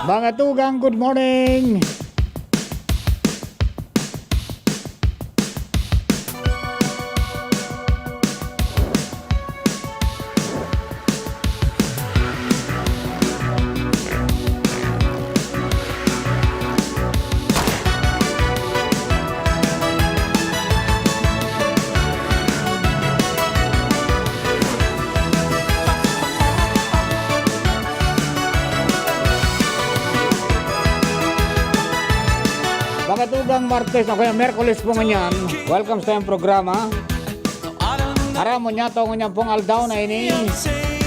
Mga tugang, good morning! Tugang Martes, ako yung Merkulis po ngayon. Welcome sa yung programa. Aram mo niya to ngayon pong aldaw na ini.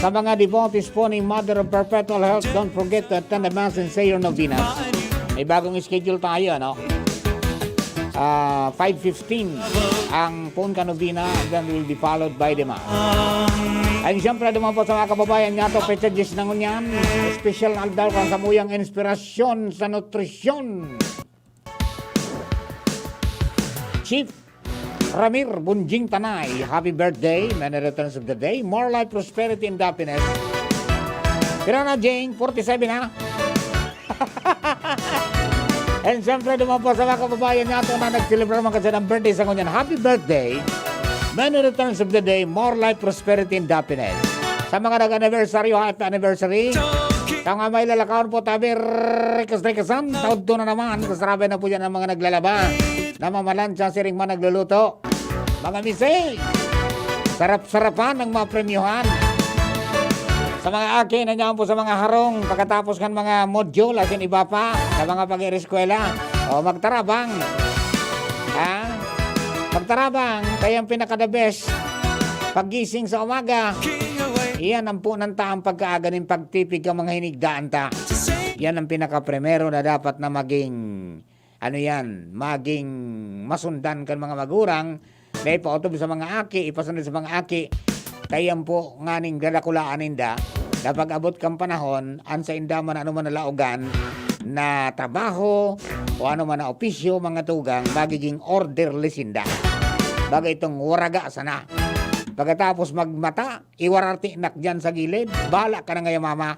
Sa mga devotees po ni Mother of Perpetual Health, don't forget to attend the Mass and say your novenas. May bagong schedule tayo, no? 5:15 ang phone ka novena, and then will be followed by the Mass. Ay siyempre duman po sa mga kababayan niya to, pechages na ngunyan. Special na aldaw kang samuyang inspirasyon sa nutrisyon. Chief Ramir Bunjing Tanay, happy birthday, many returns of the day, more life, prosperity, and happiness. Pero na, Jane, 47 na. And siyempre naman po sa mga kababayan nato na nag-celebrate naman kasi ng birthday sa kanyan. Happy birthday, many returns of the day, more life, prosperity, and happiness. Sa mga nag-anniversary, happy anniversary. Sa mga may lalakaon po, tabi, rekas-rekasan, taod doon na naman, kasarabi na po yan ang mga naglalaba. Namamalansya siring man nagluluto. Mga mise, sarap-sarapan ng mga premyuhan. Sa mga akin, nandiyan po sa mga harong, pagkatapos kan mga module, asin iba pa, sa mga pag-ireskwela. O magtarabang. Ha? Magtarabang, kaya ang pinaka-the best. Paggising sa umaga, iyan ang po ng taang pagkaaga ng pagtipig ang mga hinigdaan ta. Yan ang pinaka-primero na dapat na maging maging masundan kan mga magurang, na ipautob sa mga aki, ipasunod sa mga aki, kayang po nganing dalakulaan inda, na pag-abot kang panahon, an sa inda man ano man nalaugan, na trabaho, o ano man na opisyo, mga tugang, magiging orderless inda. Bagay itong waraga sana. Pagkatapos magmata, iwararti nak dyan sa gilid, bahala ka na ngayon mama.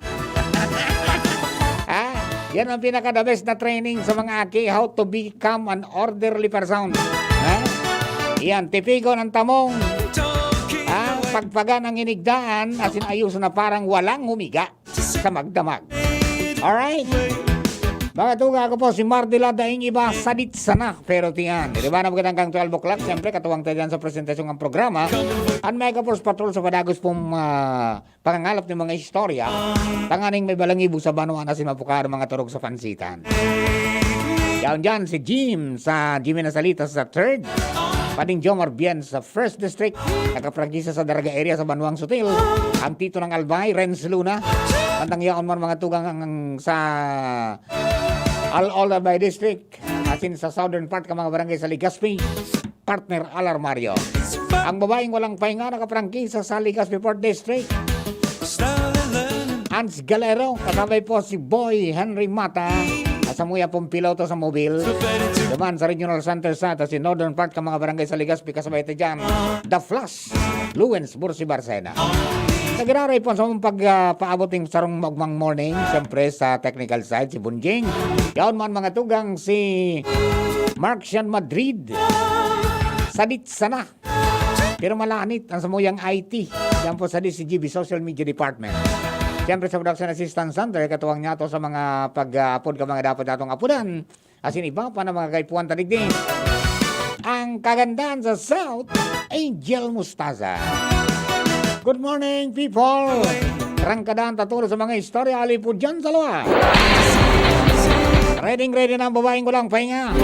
Yan ang pinaka-the best na training sa mga aki, how to become an orderly person. Yan, tipigo ng tamong. Pagpagan ang inigdaan, asin ayos na parang walang humiga sa magdamag. Alright? Mga tuga ko po, si Mardila daing iba, sadit sana. Pero tiyan, di ba na magandang 12 o'clock, siyempre katuwang tayo dyan sa presentasyon ng programa. Ang Mega Force Patrol sa padagos pong pangangalap ng mga istorya. Tanganing may balangibo sa banuan na sinapukar mga turog sa pansitan. Yan dyan, si Jim sa Jimmy Nasalita sa 3rd. Pading Jomar Bien sa 1st District. Nakapragisa sa Daraga area sa Banuang Sutil. Ang Tito ng Albay, Renz Luna. Pantang yaon man mga tugang sa Al-Albay District. Asin sa southern part ka mga barangay sa Legazpi. Partner Alar Mario. Ang babaeng walang pahinga nakaprangkisa sa Legazpi Port District. Hans Galero, kasabay po si Boy Henry Mata. Asamuya pong piloto sa mobil. Duman sa Regional Center sa si northern part ka mga barangay sa Legazpi, kasabay ito dyan. The Flash, Luwens, Bursi, Barsena. Nagiraray po sa mong pagpaaboting sarong magmang morning. Siyempre sa technical side si Bunjing. Yaon man mga tugang si Marcian Madrid. Sadit sana. Pero malanit ang samuyang IT. Yan po sa DCGB Social Media Department. Siyempre sa Production Assistance Center, katuwang niya to sa mga pag-upload ka mga dapat natong apunan. Asin iba pa na mga kaipuan taligding. Ang kagandahan sa South, Angel Mustaza. Good morning, people! Rangkadaan taturo sa mga istorya, alipod dyan sa luwa. Ready na ang babaeng kulang pahinga.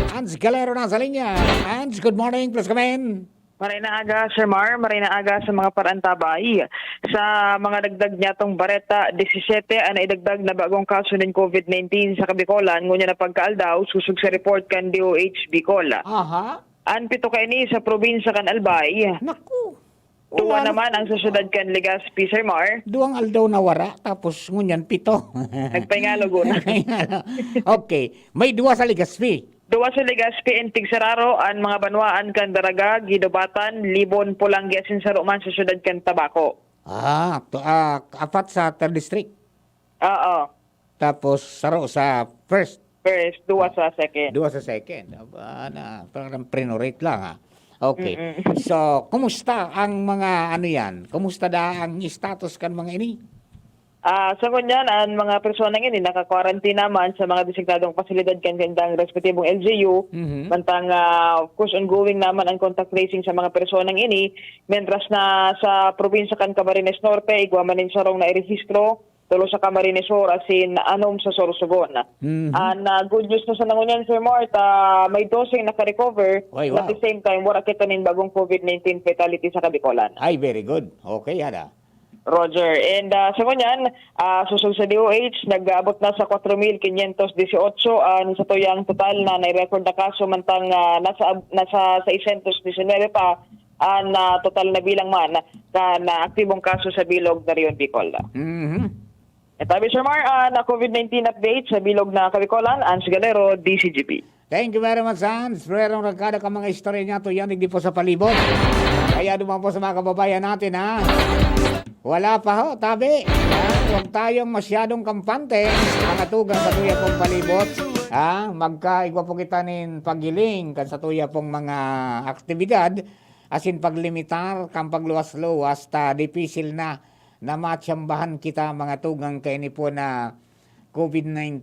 Hans Galero na sa linya. Hans, good morning, please come in. Maray na aga, Sir Mar. Maray na aga sa mga parantabay. Sa mga dagdag niya tong Bareta 17, ang idagdag na bagong kaso ng COVID-19 sa Kabicolan. Ngunya na pagkaaldaw, susug sa report kan DOH Bicol. Aha. An pito kay ni sa probinsya kan Albay. Naku. Uwa naman ang sa syudad kan Legazpi, Sir Mar. Duwang aldaw na wara, tapos ngunyan pito. Nagpahingalo na. Okay. May duwa sa Legazpi. Duwa sa Legazpi and Tigsararo ang mga banwaan kan Daraga, Gidobatan, Libon, Pulanggi, asin sa Roman sa syudad kan Tabaco. Apat sa 3rd District. Oo. tapos saro sa first, First, duwa sa second. duwa sa second. Aba, na, parang prenorate lang ha. Okay. Mm-mm. So, kumusta ang mga ano yan? Kumusta da ang status kan mga ini? Sa kunyan, ang mga persona ini naka-quarantine naman sa mga designadong pasilidad kanilang respektibong LGU. Mhm. Mantang, of course, ongoing naman ang contact tracing sa mga personang ini. Mientras na sa probinsya kan Camarines Norte, igwamanin sa rong na irehistro, tulo sa Camarines Sur, asin anom sa Sorsogon. Mhm. Good news na sa nangunyan, Sir Mart, may dosing naka-recover. Ay, At wow. the same time, wala kita nin bagong COVID-19 fatality sa Kabicolan. Ay, very good. Okay, hada. Roger. And sa kunyan, susog sa DOH, nag-abot na sa 4,518 ang sa tuyang total na nai-record na kaso, mantang nasa 619 pa ang total na bilang man na aktibong kaso sa bilog na Rion Bicol. Mhm. Etabi Sir Mar, na COVID-19 update sa bilog na Kabicolan, Ans Galero, DCGP. Thank you very much, Hans. Merong ragkada ka mga istorya niya to yan, hindi po sa palibot. Kaya duman po sa mga kababayan natin, ha? Wala pa ho, tabi. Huwag tayong masyadong kampante. Mga tugang sa tuya pong palibot. Magkaigwa po kita nin pagiling kan sa tuya pong mga aktibidad. Asin paglimitar, kang pagluwas-luwas, ta dipisil na matsyambahan kita mga tugang kaini po na COVID-19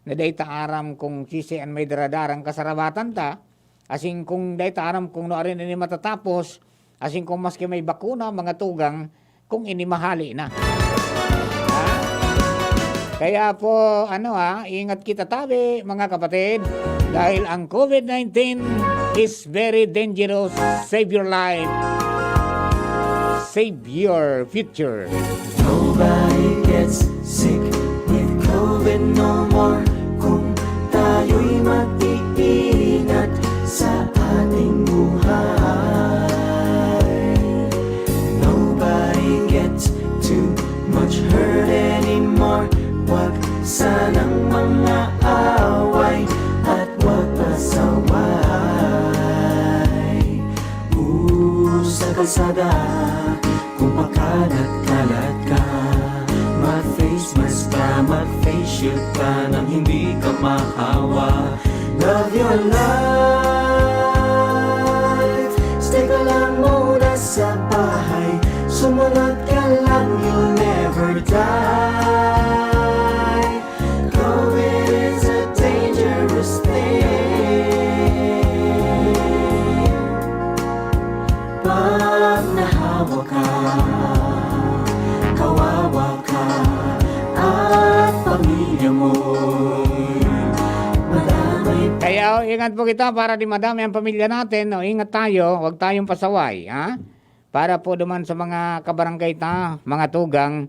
na dayta aram kung sisian may daradarang kasarabatan ta. Asin kung dayta aram kung noorin ini matatapos. Asin kung maski may bakuna mga tugang kung inimahali na. Kaya po, ingat kita tabi, mga kapatid. Dahil ang COVID-19 is very dangerous. Save your life. Save your future. Nobody gets sick with COVID no more. Kung tayo'y mag-iingat sa ating buhay. Nobody gets too much hurt anymore. Wag sanang mga away at wag pasaway. Sa kalsada, kung pakalat-kalat ka, mag-face mask ka, mag-face shield ka, nang hindi ka mahawa. Love your life. Stay ka lang muna sa bahay. Sumunod ka lang, you'll never die. COVID is a dangerous thing. Pag nahawa ka, kawawa ka, at pamilya mo'y madamay. Kaya ingat po kita para di madami ang pamilya natin. Ingat tayo, huwag tayong pasaway. Para po duman sa mga kabarangay ta, mga tugang,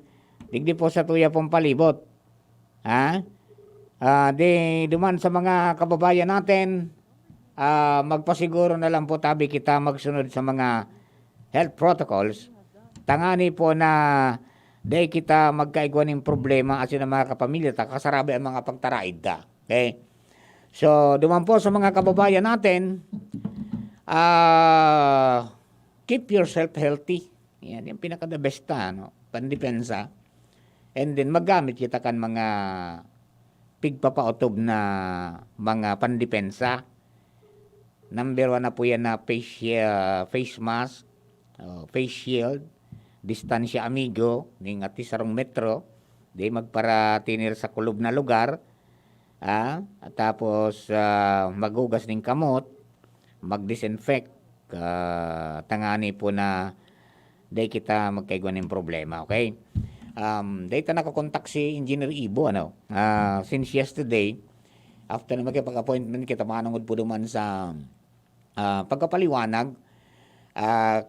digdi po sa tuya pong palibot. Di duman sa mga kababayan natin, magpasiguro na lang po tabi kita magsunod sa mga health protocols. Tangani po na di kita magkaigwan ng problema asin ang mga kapamilya ta, kasarabi ang mga pagtaraid ta. Okay? So, duman po sa mga kababayan natin, keep yourself healthy. Yan, yung pinaka-the best pandepensa. And then, magamit kita kan mga pigpapautob na mga pandepensa. Number 1 na po yan na face mask, face shield, distansya amigo, ning ati sarong metro, di magparatinir sa kulob na lugar, tapos magugas ning kamot, mag-disinfect, tangani po na day kita magkaigwan ng problema, okay? Day ta nakakontak si Engineer Ibo, since yesterday, after na magkipag-appointment kita, manungod po duman sa pagkapaliwanag,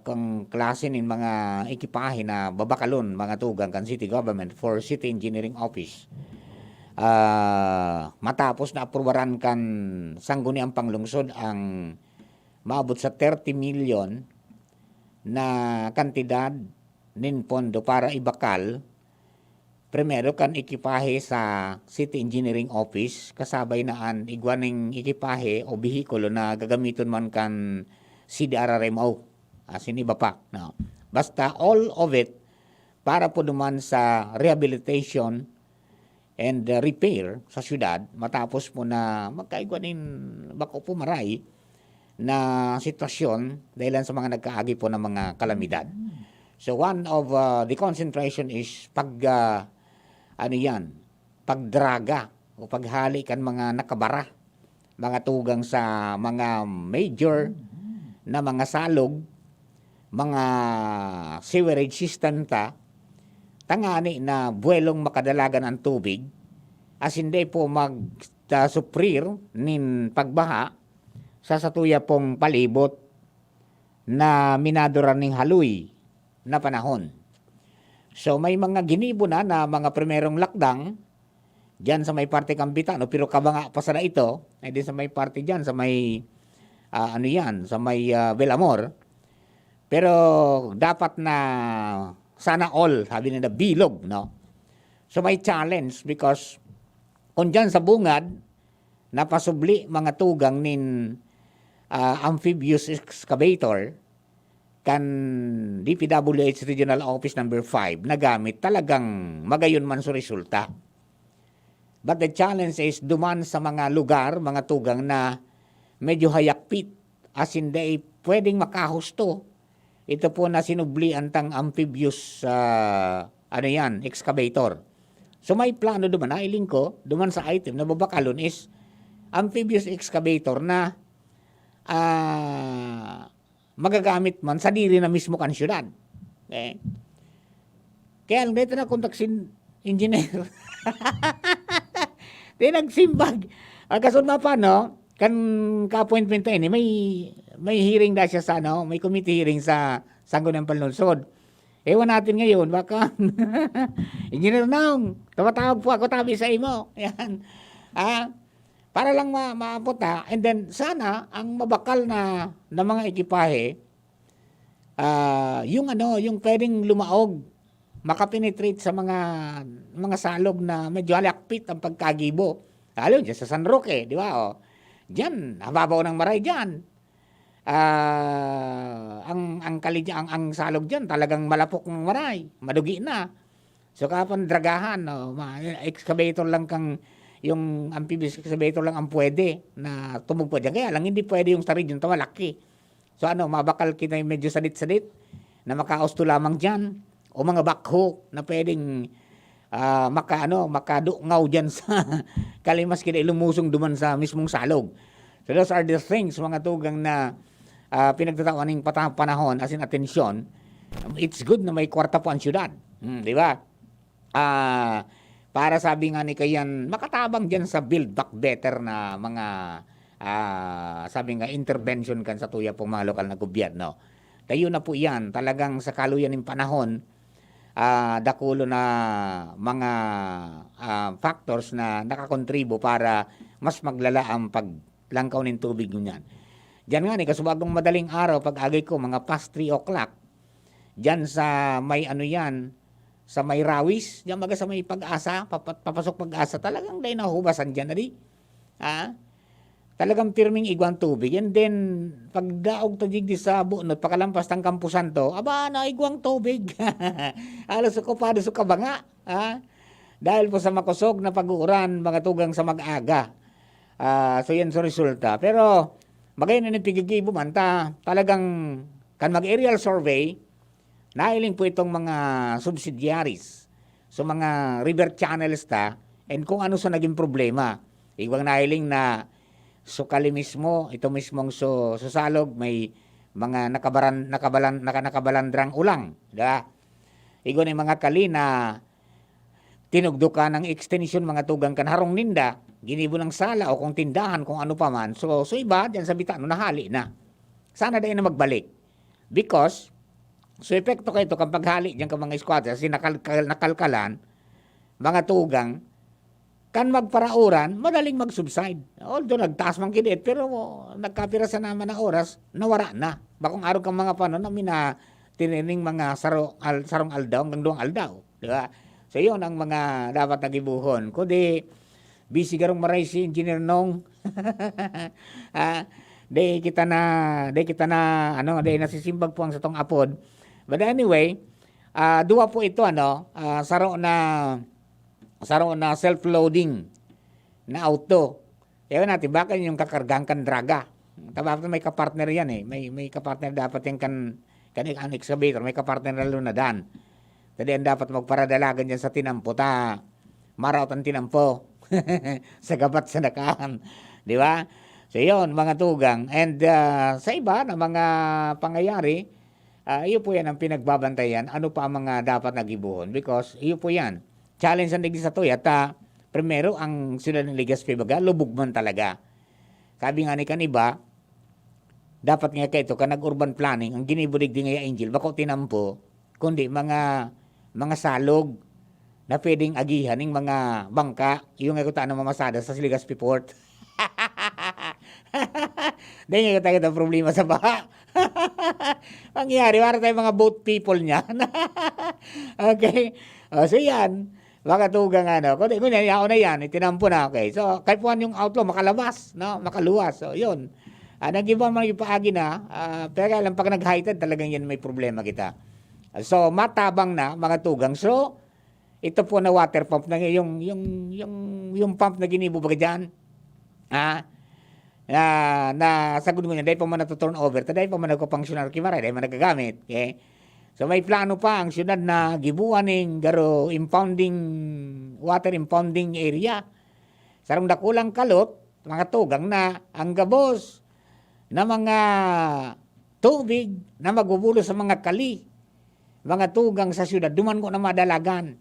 kung klase ng mga ekipahe na babakalon, mga tugang kan city government for city engineering office. Matapos na aprubaran kan sangguni ang panglungsod ang maabot sa 30 million na kantidad nin pondo para ibakal primero kan ekipahe sa City Engineering Office, kasabay naan igwaning ekipahe o bihikulo na gagamiton man kan CDRRMO, asin iba pa. No. Basta all of it para po duman sa rehabilitation and repair sa syudad matapos po na magkaigwanin bako po maray na sitwasyon dahil sa mga nagkaagi po ng mga kalamidad. So one of the concentration is pagdraga o paghali kan mga nakabara, mga tugang sa mga major na mga salog, mga sewerage system tangani na buwelong makadalagan ang tubig as hindi po mag-suprir nin pagbaha sa satuya pong palibot na minaduran ning haluy na panahon. So may mga ginibo na mga primerong lakdang diyan sa may parte Kampitan, pero kabanga pa sana ito, ay din sa may parte diyan sa may sa may Belamor. Pero dapat na sana all, sabi nila bilog, no? So may challenge because kung diyan sa bungad napasubli mga tugang nin amphibious excavator kan DPWH Regional Office number 5 na gamit talagang magayon man sa resulta. But the challenge is duman sa mga lugar, mga tugang na medyo hayakpit as hindi pwedeng makahusto. Ito po na sinubli antang amphibious excavator. So may plano duman na iling ko, duman sa item na babakalon is amphibious excavator na magagamit man sa diri na mismo kan syudad. Kaya lang dito na kontaksin engineer. Di nagsimbag. Kasun pa no, kan ka-appointment tayo may hearing na siya sa may committee hearing sa Sangguniang Panlungsod. Ewan natin ngayon, baka engineer Nong, tumatawag po ako tabi sa imo. Yan. Para lang maabot and then sana ang mabakal na mga ekipahe yung pwedeng lumaog, makapenetrate sa mga salog na medyo alakpit ang pagkagibo. Lalo dyan sa San Roque, di ba? Diyan, hababaw ng maray diyan. Ang salog diyan talagang malapok ng maray, madugi na. So kapan dragahan, excavator lang yung amphibious excavator lang ang pwede na tumugpo diyan. Kaya lang hindi pwede yung sarid yung tawalaki. So mabakal kita yung medyo sadit-sadit na makausto lamang diyan o mga backhoe na pwedeng makadungaw diyan sa kalimas kina lumusong duman sa mismong salog. So those are the things mga tugang na pinagtatawan ng panahon as in atensyon. It's good na may kwarta po ang syudad. Di ba? Para sabi nga ni Kayan, makatabang dyan sa build back better na mga sabi nga intervention kan sa tuya pong mga lokal na gobyerno. Tayo na po yan, talagang sa kaluyan ng panahon, dakulo na mga factors na nakakontribo para mas maglala ang paglangkaw ng tubig niyan. Diyan nga ni kasubagong madaling araw pag agay ko mga past 3 o'clock diyan sa may sa may Rawis, diyan sa may Pag-asa, papasok Pag-asa, talagang dahil nahubasan diyan na di. Talagang pirming igwang tubig. And then pagdaog tajig di sa bunot pakalampas tang Kampusan to, na igwang tubig. Alas ko pa sa kabanga, dahil po sa makusog na pag-uuran mga tugang sa mag-aga. So yan sa resulta. Pero magayon na pigigibo man talagang kan mag-aerial survey nailing po itong mga subsidiaries so mga river channels and kung ano sa naging problema. Igwang nailing na sukali mismo ito mismong salog may mga nakabalandrang ulang, diba? Igwang yung mga kali na tinugdukan ng extension mga tugang kan harong ninda, ginibo ng sala o kung tindahan kung ano pa man. So iba diyan sa bitano nahali na. Sana dahil na magbalik. Because so epekto kayo ito kapag hali diyan ka mga squatters kasi nakalkalan mga tugang kan magparauran madaling mag-subside. Although nagtaas man kinit pero nagkapira sa naman na oras nawara na. Bakong araw kang mga panon na tinining mga sarong aldaw hanggang duwang aldaw. Diba? So yun ang mga dapat nagibuhon. Kundi busy garong maray si Engineer Nong. Day kita na nasisimbag po ang sa tong apod. But anyway, duwa po ito saro na saron na self-loading na auto. Ewan natin, bakit yung kakargang kan draga? Dapat may kapartner yan eh. May kapartner dapat yung kan excavator, may kapartner na lunadan. Tadi ang dapat magparadalagan dyan sa tinampo, maraot ang tinampo. Sa gabat sa nakaan. Di ba? So yun, mga tugang. And sa iba na mga pangyayari, iyo po yan ang pinagbabantayan. Ano pa ang mga dapat nagibuhon? Because iyo po yan. Challenge ang digdi sa to. At primero, ang sila ng Legazpi baga, lubog man talaga. Sabi nga ni kaniba, dapat nga kayo ka nag-urban planning, ang ginibulig din nga Angel, bako tinampo, kundi mga salog na pwedeng agihan ng mga bangka, yung nga ng mamasada sa Legazpi Port. Dahil nga tayo problema sa baha. Pangyari, para tayo mga boat people niya. Okay. So yan, mga tugang kung ako na yan, itinampo na, okay. So, kahit po yung outlaw, makalabas, no? Makaluwas. So, yun. Nag-iba man yung paagi na, pero alam, pag nag-heighted, talagang yan may problema kita. So, matabang na, mga tugang. So, ito po na water pump, na yung pump na ginibubaga dyan, na sagod mo niya, dahil pa man natuturn over, dahil pa man nagko-functional kimaray, dahil man nagagamit. Okay? So may plano pa ang syudad na gibuaning garo water impounding area. Sarong dakulang kalot, mga tugang na ang gabos na mga tubig na magbubulo sa mga kali. Mga tugang sa syudad, duman ko na madalagan.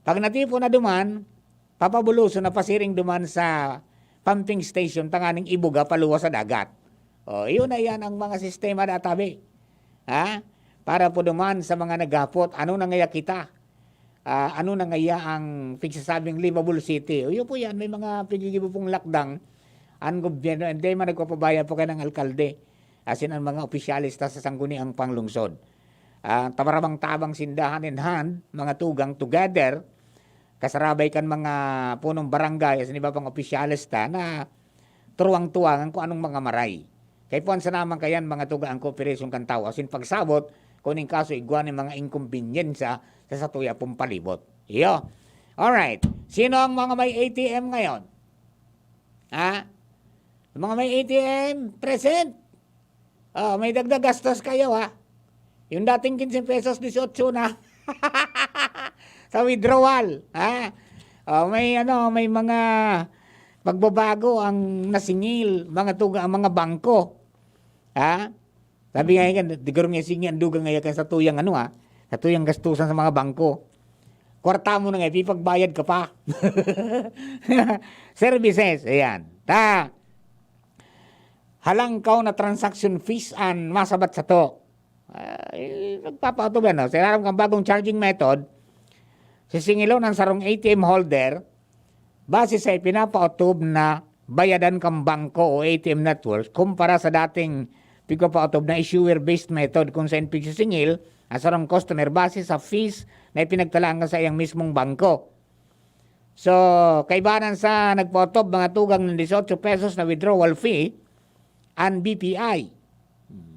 Pag natipo na duman, papabuluso na pasiring duman sa pumping station tanganing ibuga paluwa sa dagat. O, yun na yan ang mga sistema na tabi. Para po duman sa mga naghapot, ano na ngaya kita? Ano na ngaya ang pigsasabing livable city? O yun po yan, may mga pigigibo pong lakdang ang gobyerno, hindi man nagpapabayan po kayo ng alkalde, asin ang mga opisyalista sa sangguniang panglungsod. Tamarabang-tabang sindahan in hand, mga tugang together, kasarabay kan mga punong barangay, asin iba pang opisyalista na turuang-tuwangan kung anong mga maray. Kaya po sa naman kayan mga tuga ang cooperation kan tao. Asin pagsabot, kuning kaso igwan ng mga inconvenience sa satuya pong palibot. Iyo. Alright. Sino ang mga may ATM ngayon? Mga may ATM, present. May dagdag gastos kayo Yung dating 15 pesos, 18 na. Sa withdrawal. May mga pagbabago ang nasingil, mga tuga, ang mga bangko. Sabi nga yan, digaro nga singyan, duga nga yan sa tuyang sa tuyang gastusan sa mga bangko. Kwarta mo na nga, pipagbayad ka pa. Services, ayan. Halangkaw na transaction fees an masabat sa to. Nagpapautob yan, Sa ilalim kang bagong charging method, sisingilo ng sarong ATM holder, base sa pinapautob na bayadan kang bangko o ATM network kumpara sa dating pigpapautob na issuer-based method kung saan pigsisingil ang sarong customer base sa fees na ipinagtalaan ka sa iyang mismong bangko. So, kaibanan sa nagpautob mga tugang ng 18 pesos na withdrawal fee and BPI.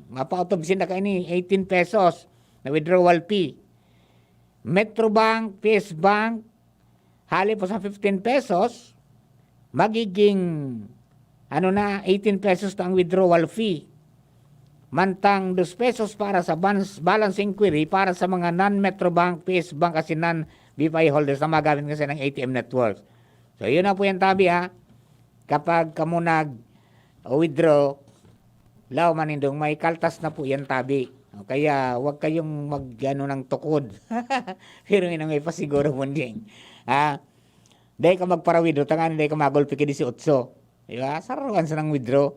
Mapautob sila kayo ni 18 pesos na withdrawal fee. Metrobank, PS Bank, hali po sa 15 pesos, magiging 18 pesos na ang withdrawal fee. Mantang 2 pesos para sa balance inquiry para sa mga non-Metrobank, PS Bank kasi non-BPI holders na magamit kasi ng ATM networks. So yun na po yan tabi Kapag kamo nag-withdraw, law manindong may kaltas na po yan tabi. Kaya huwag kayong ng tukod. Pero yun ang may pasiguro mo din. Dahil ka magpara-withdraw, tangan dahil ka magulpi ka 18. Diba? Sarawan sa nang withdraw.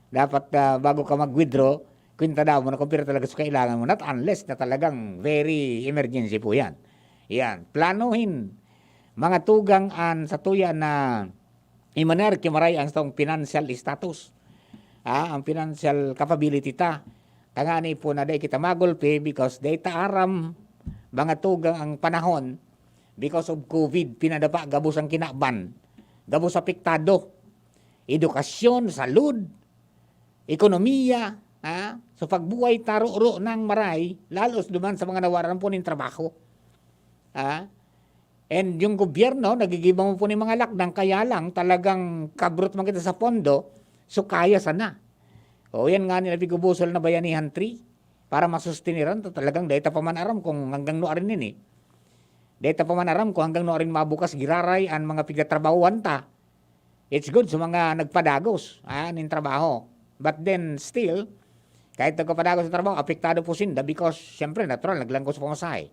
Dapat bago ka mag-withdraw, kwinta daw mo na kung pero talaga sa kailangan mo. Not unless na talagang very emergency po yan. Yan. Planuhin. Mga tugang sa tuya na imaner kimaray ang itong financial status. Ang financial capability ta. Tangani po na dahil kita magulpi because dahil taaram mga tugang ang panahon because of COVID, pinadapa gabos ang kinaban, gabos apektado, edukasyon, salud, ekonomiya, so pagbuhay taro-ro ng maray, lalos duman sa mga nawaran po ng trabaho. And yung gobyerno, nagigiba mo po ni mga lakdang, kaya lang talagang kabrot man kita sa pondo, so kaya sana. O yan nga nila pigubusol na Bayanihan 3 para masustiniran to talagang data pa man aram kung hanggang noarin nini. Data pa man aram kung hanggang noarin mabukas giraray ang mga pigtatrabahuan ta. It's good sa mga nagpadagos nin trabaho. But then still, kahit nagpadagos sa trabaho, apektado po sinda because syempre natural, naglangkaw sa pamasahe,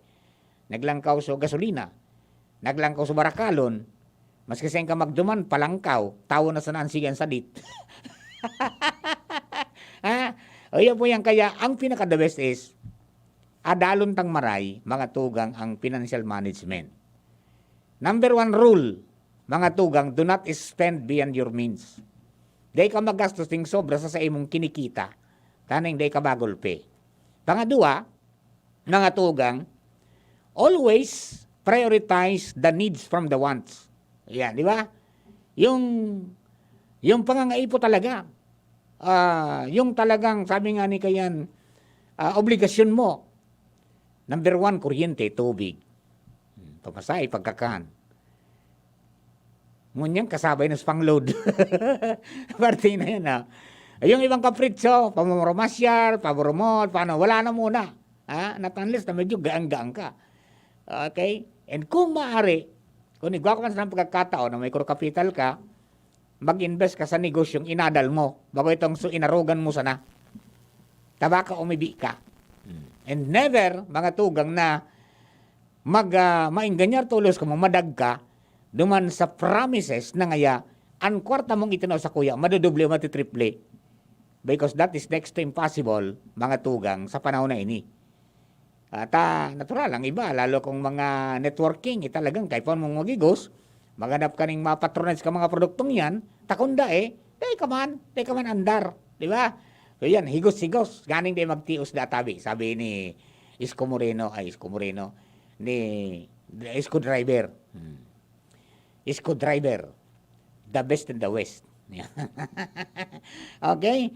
naglangkaw sa gasolina, naglangkaw sa barakalon, mas kasi ka magduman, palangkaw, tawo na sa naansigan sa dit. O yan po yan, kaya ang pinaka-the best is, adalon tang maray, mga tugang, ang financial management. Number 1 rule, mga tugang, do not spend beyond your means. Day ka magastos ting sobra sa imong kinikita, taning day ka bagulpe. Pangadua, mga tugang, always prioritize the needs from the wants. Yan, di ba? Yung pangangaipo talaga, yung talagang, sabi nga ni Kayan, obligasyon mo. Number 1, kuryente, tubig. Pamasahe, pagkakan. Ngunyan, kasabay na pang-load. Parte na yan, ha? Yung ibang kapritso, pamamaromasyar, paboromol, paano, wala na muna. Not unless na medyo gaang-gaang ka. Okay? And kung maaari, kung igwa ka man sa pagkakataon na may core capital ka, mag-invest ka sa negosyong inadal mo bago itong inarugan mo sana. Tabaka umibi ka. And never, mga tugang na mainganyar tulos kung madag ka, duman sa promises na ngaya, ang kwarta mong itinaw sa kuya, madudoble o matitriple. Because that is next to impossible, mga tugang, sa panahon na ini. At natural, ang iba, lalo kung mga networking, talagang kahit pa mong magigos, maghanap ka ng mapatronage ka mga produktong yan, takunda day ka man andar, di ba? So yan, higos-higos, ganing day magtios databi, sabi ni Isko Moreno, ni Isko Driver. Isko Driver, the best in the West. Okay?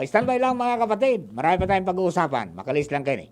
Standby lang mga kapatid, marami pa tayong pag-uusapan, makalis lang kayo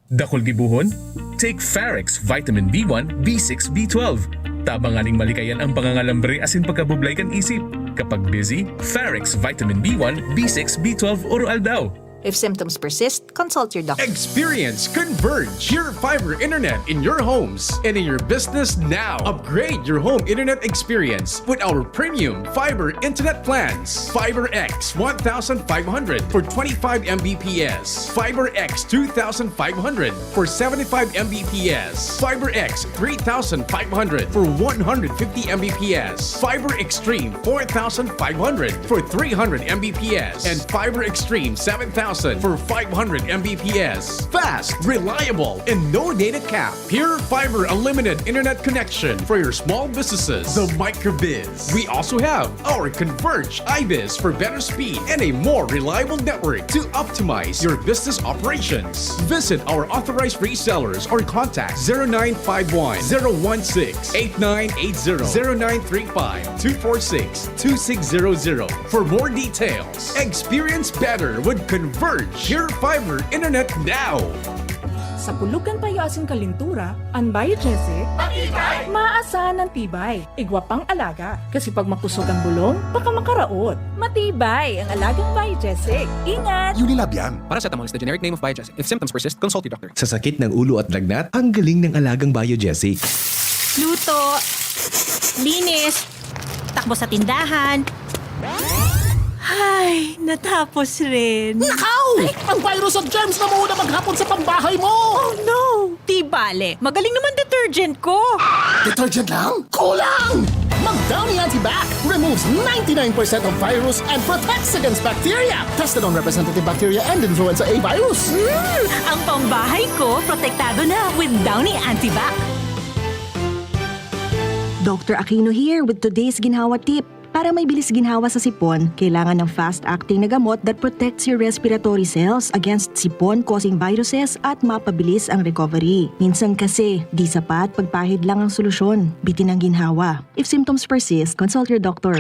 Dakol gibuhon? Take Farex Vitamin B1, B6, B12. Tabanganing malikayan ang pangangalambre asin pagkabublay kan isip. Kapag busy, Farex Vitamin B1, B6, B12 oral daw. If symptoms persist, consult your doctor. Experience Converge, your fiber internet in your homes and in your business now. Upgrade your home internet experience with our premium fiber internet plans. Fiber X 1500 for 25 Mbps. Fiber X 2500 for 75 Mbps. Fiber X 3500 for 150 Mbps. Fiber Extreme 4500 for 300 Mbps. And Fiber Extreme 7000 for 500 Mbps. Fast, reliable, and no data cap. Pure Fiber Unlimited Internet Connection for your small businesses. The Microbiz. We also have our Converge iBiz for better speed and a more reliable network to optimize your business operations. Visit our authorized resellers or contact 0951 016 8980 0935 246 2600 for more details. Experience better with Converge your fiber internet now. Sa pulugan payo asin kalintura, ang Biogesic, maaasahan ng tibay, igwa pang alaga. Kasi pag makusog ang bulong, baka makaraot. Matibay ang alagang Biogesic. Ingat! Unilab yan. Paracetamol is the generic name of Biogesic. If symptoms persist, consult your doctor. Sa sakit ng ulo at lagnat, ang galing ng alagang Biogesic. Luto, linis, takbo sa tindahan. Ay, natapos rin. Nakaw! Ang virus at germs na muna maghapon sa pambahay mo! Oh no! Di bale, magaling naman detergent ko. Detergent lang? Kulang! Mag-Downy Antibac removes 99% of virus and protects against bacteria. Tested on representative bacteria and influenza A virus. Ang pambahay ko, protektado na with Downy Antibac. Dr. Aquino here with today's ginhawa tip. Para may bilis ginhawa sa sipon, kailangan ng fast-acting na gamot that protects your respiratory cells against sipon-causing viruses at mapabilis ang recovery. Minsan kasi, di sapat pagpahid lang ang solusyon. Bitin ang ginhawa. If symptoms persist, consult your doctor.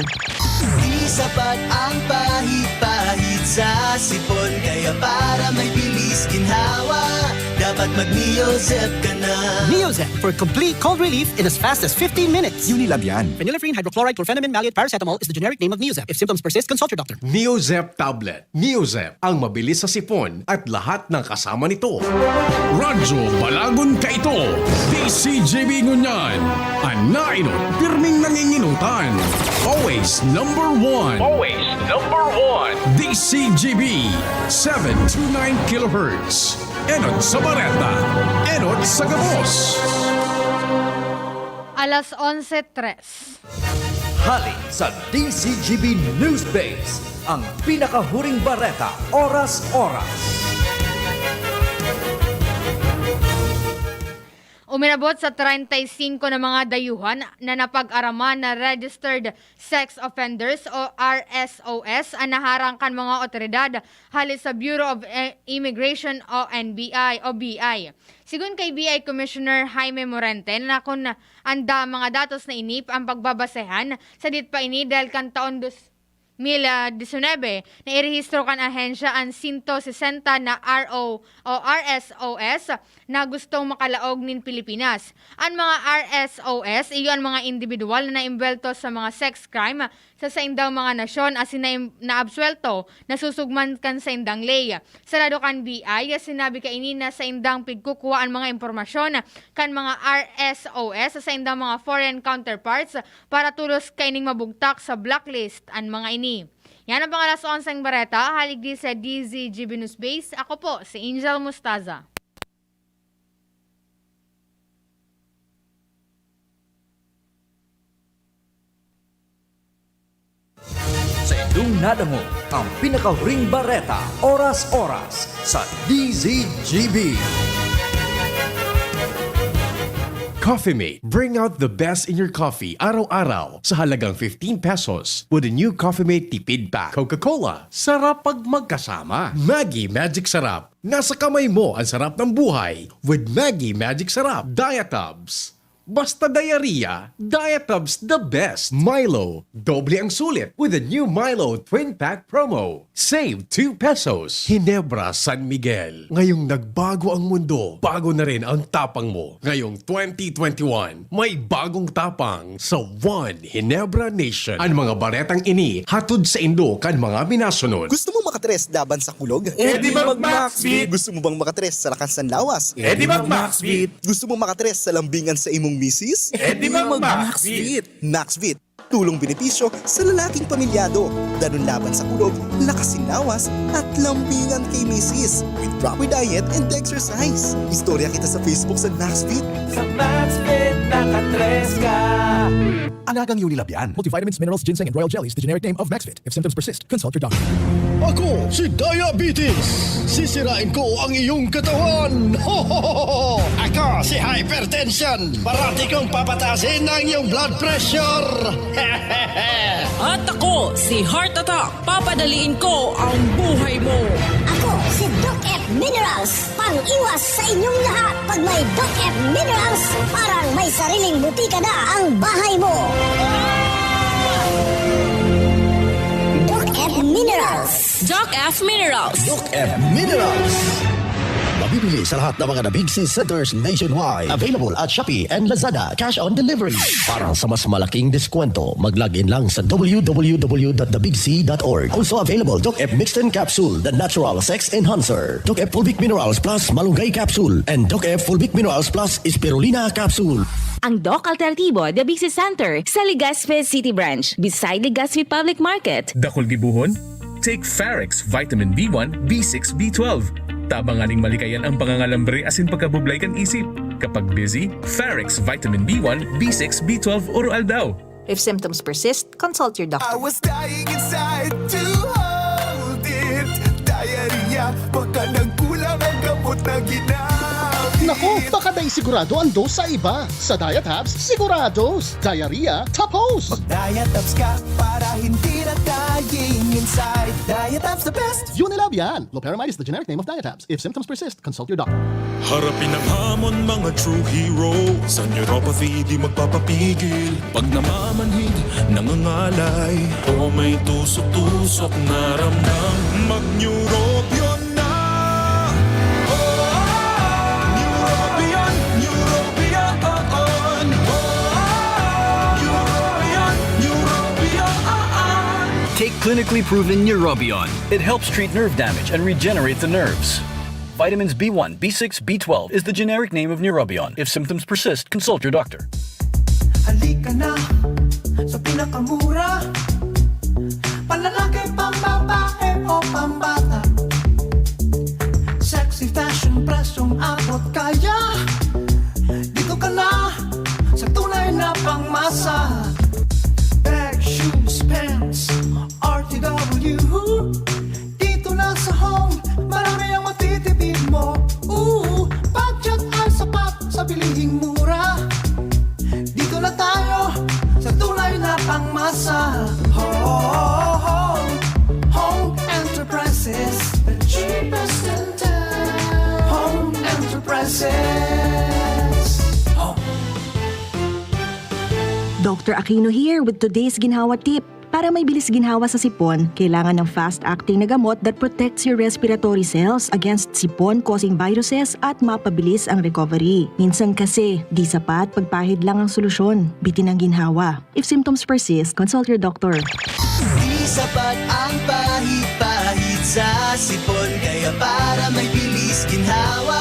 Di sapat ang pahid-pahid sa sipon, kaya para may bilis ginhawa, dapat Dapat mag-Neozep ka na. Neozep for complete cold relief in as fast as 15 minutes. Unilab yan. Phenylephrine, hydrochloride, chlorpheniramine, maleate, paracetamol is the generic name of Neozep. If symptoms persist, consult your doctor. Neozep Tablet. Neozep, ang mabilis sa sipon at lahat ng kasama nito. Radyo Balagon ka ito. DCGB Ngunyan. Anainot, pirming nanginginutan. Always number one. Always number one. DCGB 729 kHz. Enot sa Bareta. Enot sa Gabos. Alas 11:03. Hali sa DCGB News Base, ang pinakahuring bareta, oras-oras. Uminabot sa 35 na mga dayuhan na napag-araman na Registered Sex Offenders o RSOS ang naharangkan mga otoridad halis sa Bureau of Immigration o NBI o BI. Sigun kay BI Commissioner Jaime Morente na kung anda mga datos na inip ang pagbabasehan sa dit pa ini dahil kan taon 2019 na irehistro kan ahensya ang 160 na RO o RSOS na gustong makalaog nin Pilipinas. Ang mga RSOS, iyon mga individual na naimbelto sa mga sex crime sa saindang mga nasyon asin naabswelto na susugman kan sa indang ley. Sa lado kan BI, sinabi ka ini na sa indang pigkukuha ang mga impormasyon kan mga RSOS sa indang mga foreign counterparts para tulos kaining mabugtak sa blacklist ang mga ini. Yan ang pangalas 11 Bareta, haligi sa DZGB News Base. Ako po, si Angel Mustaza. Sa inyong nadamo, ang pinakahuring bareta, oras-oras sa DZGB. Coffee Mate. Bring out the best in your coffee araw-araw sa halagang 15 pesos with a new Coffee Mate Tipid Pack. Coca-Cola. Sarap pag magkasama. Maggie Magic Sarap. Nasa kamay mo ang sarap ng buhay with Maggie Magic Sarap. Diatabs. Basta diarrhea, Diatabs the best. Milo, doble ang sulit with a new Milo Twin Pack promo. Save 2 pesos. Ginebra San Miguel. Ngayong nagbago ang mundo, bago na rin ang tapang mo. Ngayong 2021, may bagong tapang sa One Ginebra Nation. Ang mga baretang ini, hatod sa Indo kan mga minasunod. Gusto mo makatres laban sa kulog? di mag-Maxbeat. Gusto mo bang makatres sa lakas ng lawas? di mag-Maxbeat. Gusto mo makatres sa lambingan sa imong misis? di mag-Maxbeat. Maxbeat, tulong benepisyo sa lalaking pamilyado. Ganun laban sa kulog, lakas lawas at lambingan kay misis. With proper diet and exercise. Istorya kita sa Facebook sa Maxbeat. Sa Maxbeat, nakatres ka. Alagang Unilab yan. Multivitamins, minerals, ginseng, and royal jelly is the generic name of Maxvit. If symptoms persist, consult your doctor. Ako, si Diabetes! Sisirain ko ang iyong katawan! Ho, ho, ho, ho! Ako, si Hypertension! Parati kong papatasin ang iyong blood pressure! At ako, si Heart Attack. Papadaliin ko ang buhay mo. Ako, si Doc F Minerals. Pang-iwas sa inyong lahat. Pag may Doc F Minerals, parang may sariling butika na ang bahay mo. Doc F Minerals. Doc F Minerals. Doc F Minerals! Mabibili sa lahat ng mga The Big C Centers nationwide. Available at Shopee and Lazada. Cash on delivery. Para sa mas malaking diskwento, mag-login lang sa www.thebigc.org. Also available, Doc F Mixed In Capsule, the natural sex enhancer. Doc F Fulvic Minerals Plus Malunggay Capsule. And Doc F Fulvic Minerals Plus Spirulina Capsule. Ang Doc Alternativo, The Big C Center, sa Legazpi City Branch, beside Legazpi Public Market. Dakol gibuhon? Take Farex Vitamin B1, B6, B12. Tabanganing malikayan ang pangangalambre asin pagkabublay kan isip. Kapag busy, Farex Vitamin B1, B6, B12 oral daw. If symptoms persist, consult your doctor. I was dying inside to hold it. Diarrhea, baka nagkulang ang gamot na ginamit. Nako, baka dahil sigurado ang dose sa iba. Sa Diatabs, sigurados. Diarrhea, tapos. Mag-Diatabs ka para hindi na dying inside. Diatabs the best. Unilab yan. Loperamide is the generic name of Diatabs. If symptoms persist, consult your doctor. Harapin ang hamon mga true hero. Sa neuropathy di magpapapigil. Pag namamanhid, nangangalay. O may tusok-tusok na ramdam. Mag-neurobion na. scientifically proven Neurobion. It helps treat nerve damage and regenerate the nerves. Vitamins B1, B6, B12 is the generic name of Neurobion. If symptoms persist, consult your doctor. Halika na sa pinakamura, panlalaki, pambabae o pambata. Sexy fashion, presyong abot kaya. Dito ka na sa tunay na pangmasa. Bag, shoes, pants, RTW. Dito na sa home, marami ang matitipid mo. Budget ay sapat sa bilihing mura. Dito na tayo sa tunay na pangmasa. Home Enterprises, the cheapest in town. Home Enterprises. Dr. Aquino here with today's ginhawa tip. Para may bilis ginhawa sa sipon, kailangan ng fast-acting na gamot that protects your respiratory cells against sipon-causing viruses at mapabilis ang recovery. Minsan kasi, di sapat pagpahid lang ang solusyon. Bitin ang ginhawa. If symptoms persist, consult your doctor. Di sapat ang pahit-pahit sa sipon, kaya para may bilis ginhawa,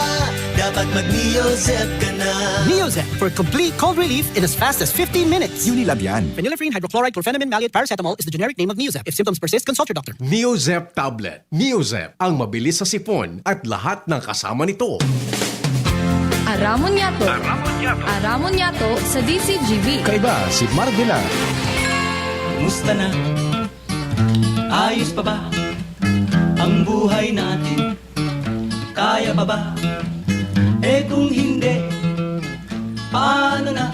dapat mag-Neozep ka na. Neozep for complete cold relief in as fast as 15 minutes. Unilab yan. Phenylephrine, hydrochloride, chlorphenamine, maleate, paracetamol is the generic name of Neozep. If symptoms persist, consult your doctor. Neozep Tablet. Neozep, ang mabilis sa sipon at lahat ng kasama nito. Aramon Yato. Aramon Yato sa DCGV. Kaiba si Marvila. Musta na? Ayos pa ba ang buhay natin? Kaya pa ba? Eh kung hindi, paano na?